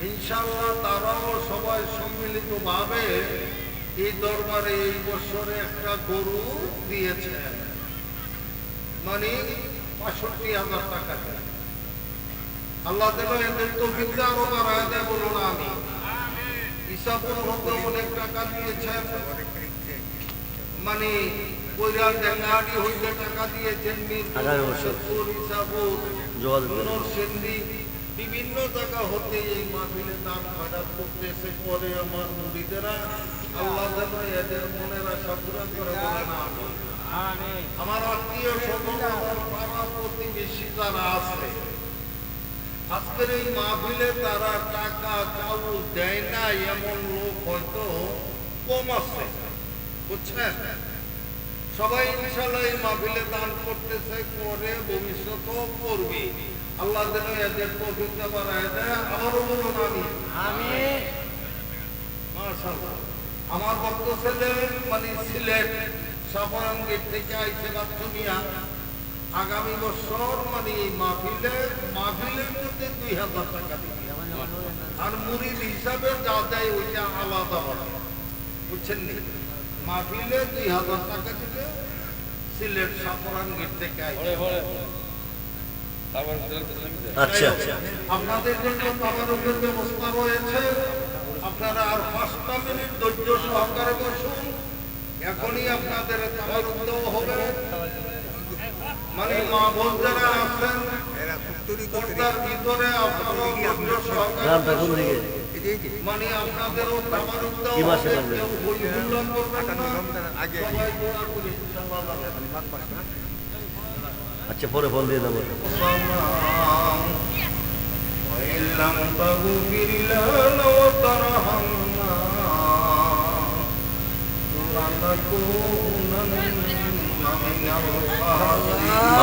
ইনশাআল্লাহ তারাও সবাই সম্মিলিত ভাবে এই দরবারে এই বছরে একটা গরু দিয়েছেন, মানে 65,000 টাকা। আল্লাহ যেন এদের তৌফিক আরো বাড়ায় দেয়, বলুন আমি। ইসাপুর হতে অনেক টাকা দিয়েছেন, মানে কৈরার ডেঙ্গাহাটি হইতে টাকা দিয়েছেন, মিরপুর, ইসাপুর, সেন্দি, বিভিন্ন জায়গা হতে এই মাহফিলে দান খয়রাত করতেছে পরে আমার মুরিদেরা। আল্লাহ যেন এদের মনের আশা পুরা করে, বলেন আমিন। আমার আত্মীয় স্বজন, আমার পাড়া প্রতিবেশী যারা আছে, আজকের এই মাহফিলে তারা টাকা চাউল দেয় না এমন লোক হয়তো কম আছে, বুঝছেন? সবাই ইনশাআল্লাহ এই মাহফিলে দান করতেছে, করে ভবিষ্যতেও করবে। আল্লাহ যেন এদের তৌফিকটা বাড়ায় দেয়। আমারও বলুন আমিন। মাশাআল্লাহ। আমার ভক্ত ছেলে মানে সিলেট সাফারাঙ্গীর থেকে আইছে বাচ্চুমিয়া, আগামী বছর মানে মাহফিলের মধ্যে 2,000 টাকা দিবে, আর মুরিদ হিসাবে যা দেয় ওইটা আলাদা হবে, বুঝছেন নি? মাহফিলে 2,000 টাকা দিবে, সিলেট সাফারাঙ্গীর থেকে আইছে। আচ্ছা, আপনাদের জন্য তাবারুকের ব্যবস্থা রয়েছে। আপনারা আর 5টা মিনিট ধৈর্য সহকারে বসুন, এখনই আপনাদের তাবারুক দেওয়া হবে। মানে মা বোন যারা আছেন পর্দার ভিতরে আপনারা ধৈর্য সহকারে বসুন। মানে আপনাদেরও তাবারুক দেওয়া হবে, কেউ হই হুল্লোড় করবেন না, সবাই দোয়া করি ইনশাআল্লাহ। আচ্ছা, পরে ফোন দিয়ে দেবো।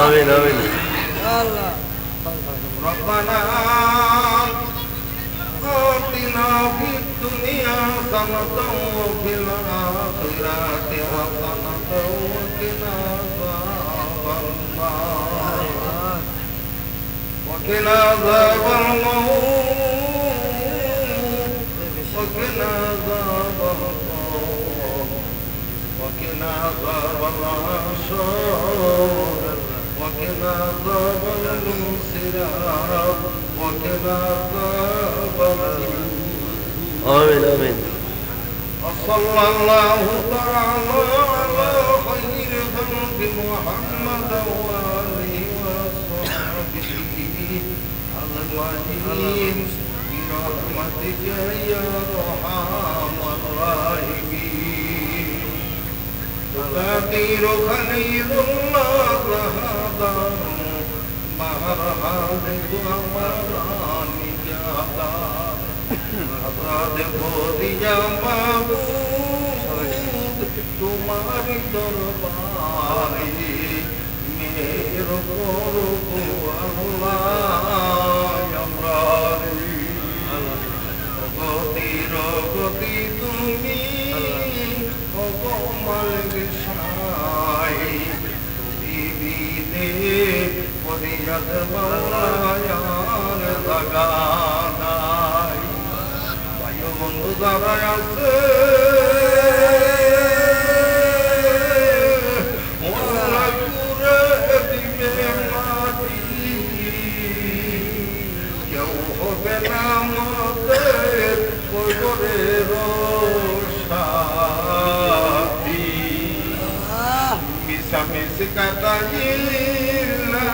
আমিন আমিন। ربنا آتنا في الدنيا حسنة وفي الآخرة حسنة وقنا عذاب النار وقنا عذاب الموت وقنا عذاب القبر وقنا عذاب النار وقنا عذاب الانصراف وقنا عذاب النار آمين آمين. وصلى الله تعالى على خير خلق محمد وآله وصحبه أجمعين برحمتك يا أرحم الراحمين. تقدير خليل الله هذا مرحبا أمران جادا আজাদ বদিয়া মাবুদ তোমার দরবারে মেহের করব আল্লাহ আমরা গতি তুমি অগমাল সাই দিবিনে ফরিয়াদ মাওলায়ার জাগানাই বন্ধু দাঁড়ায় আছে মোল্লা করে দিবে মাটি কেউ হবে না আমাদের কবরের সাথী মিশামিশি কাটাইলা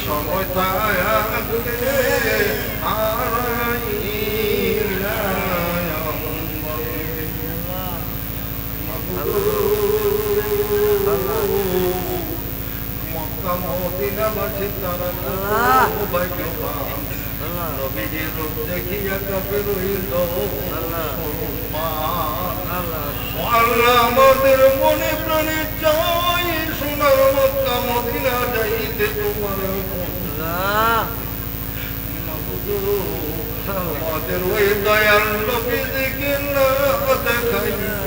সময় থাকলে হারাইলা মক্কা মদিনা বাজে তারা ভাগ্যবান নবীজির রূপ দেখিয়া কাফের হইল আল্লাহ আমাদের মনে প্রাণে চাই সোনার মক্কা মদিনা যাইতে তোমার আমাদের ওই দয়াল নবী দেখে না দেখাইয়া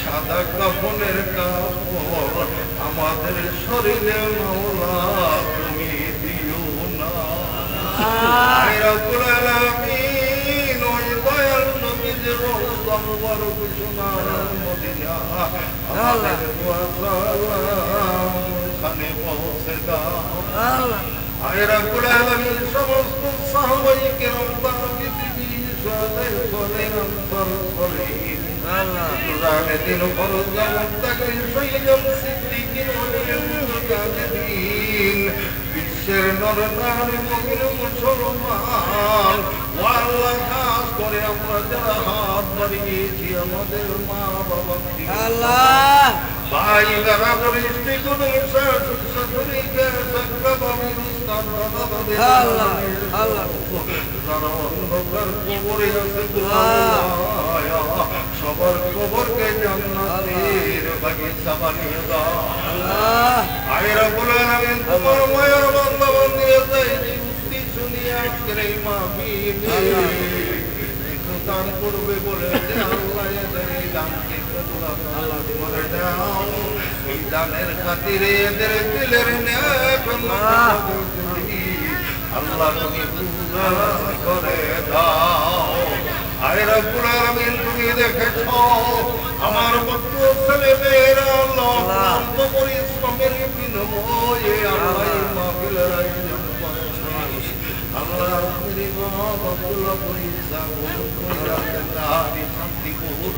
সাদা কাফনের কাপড় আমাদের শরীরে মাওলা তুমি দিও না রব্বুল আলামিন ওই দয়াল নবীর রওজা মুবারক সোনার মদিনা আমাদের দোয়া সালাম খানে পৌঁছে দাও আয় রব্বুল আলামিন সমস্ত সাহাবায়ে কেরাম পৃথিবী সদাই করে অন্তর করে জাহেদিন ফরজা মুত্তাকিন সৈয়দ সিদ্দিকিন ওয়ালিয়ুল বিশ্বের নর নারী মুমিন মুসলমান ও আল্লাহ খাস করে আমরা যারা হাত বাড়িয়েছি আমাদের মা বাবা আল্লাহ ভাই দাদা পরিস্থিতি কোনো শাশুড়িকে সাকরাবাবি উস্তাদ দাদাদের আল্লাহ আল্লাহ যারা অন্ধকার কবরে আছে সবার কবরকে জান্নাতের বাগিচা বানিয়ে দাও আল্লাহ আয় রব্বুল আলামিন তোমার মায়ের বান্দা বান্দিদের এই উক্তি শুনিয়ে আজকের এই মাহফিলে একটু দান করবে বলে আল্লাহ এদের এই দানকে কবুল আল্লাহ করে দাও এই দানের খাতিরে এদের দিলের নেক আল্লাহ তুমি পূরা করে দাও আয় রব্বুল আলামিন তুমি দেখেছো আমার পুত্র ছেলেমেয়েরা অক্লান্ত পরিশ্রমের বিনিময়ে আল্লাহ এই মাহফিলের আয়োজন করেছে আল্লাহ তুমি বাবাগুলো পরিচা শান্তিপুর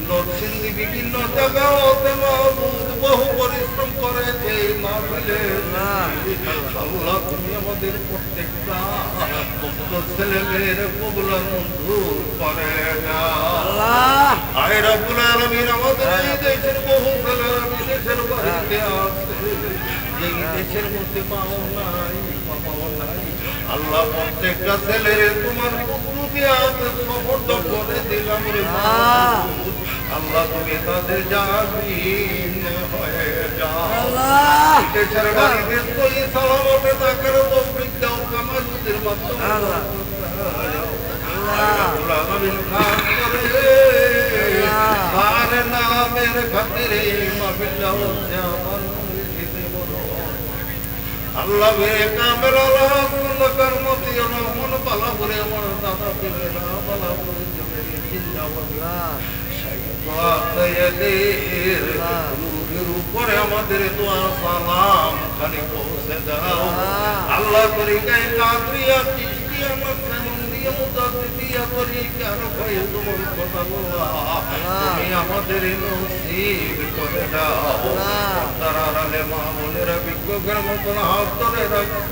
নরসিংদী বিভিন্ন জায়গাতে মাহবুব বহু পরিশ্রম করেছে এই মাহফিলে আল্লাহ তুমি আমাদের প্রত্যেকটা ভক্ত ছেলে মেয়ের কবুল মঞ্জুর করে আল্লাহ আয় রব্বুল আলামিন আমাদের এই দেশের বহু ছেলে বিদেশের বাড়িতে আছে যে দেশের মধ্যে মাও নাই বাবাও নাই আল্লাহ প্রত্যেকটা ছেলের তোমার পুত্র দিয়ে সফর করে দিলাম রে আল্লাহ তুমি তাদের জামিন হয়ে যাও আল্লাহ দেশের বাড়িতে তুই সালামতে তাকার তৌফিক দাও কামালুদের মাধ্যমে আল্লাহ রব্বুল আলামিন খাস করে আর নামের খাতিরে মাহফিল হচ্ছে আমার মুর্শিদে বড় আল্লাহ বে কামেল আল্লাহ কুল্ল কর্মতি রহমান বালা করে আমার দাদা পীরেরা বালা করে রুহের উপরে আমাদের দোয়া সালাম খালি পৌঁছে দাও আল্লাহ করি গায়ে কাদরিয়া চিশতিয়া মাসনন্দিয়া মুজাদ্দিদিয়া করি কারো ভয়ে তোমার কথা বলা তুমি আমাদের নসিব করে দাও তারা রালে মা বোনেরা বিজ্ঞকের মতন হাত ধরে রাখি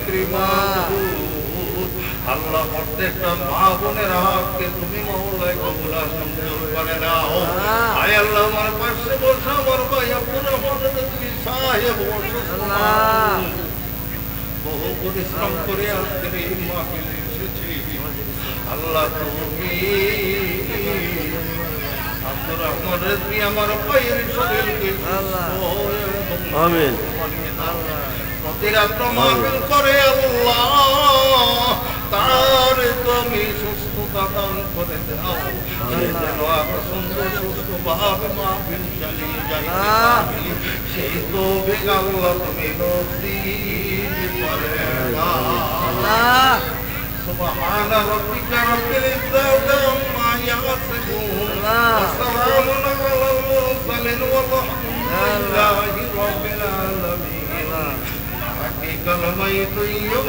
আল্লাহ প্রত্যেকটা মা বোনের হাতকে তুমি মহলায় কবুলা সুন্দর করে নাও আয় আল্লাহ আমার পাশে বসা আমার ভাই আব্দুর রহমান সাহেব বহু পরিশ্রম করে আজকের এই মাহফিলে এসেছি আল্লাহ তুমি আব্দুর রহমান রেজভী আমার ভাইয়ের শরীরকে আমিন প্রতিরাত্র মাহফিল করে আল্লাহ তার তুমি সুস্থতা দান করে দাও যেন আরো সুন্দর সুস্থ ভাবে মাহফিল চালিয়ে যাই সেই তো আল্লাহ তুমি নসিব করে দাও سبحان ربك رب العزة عما يصفون وسلام على المرسلين والحمد لله رب العالمين حقيقة الميت يوم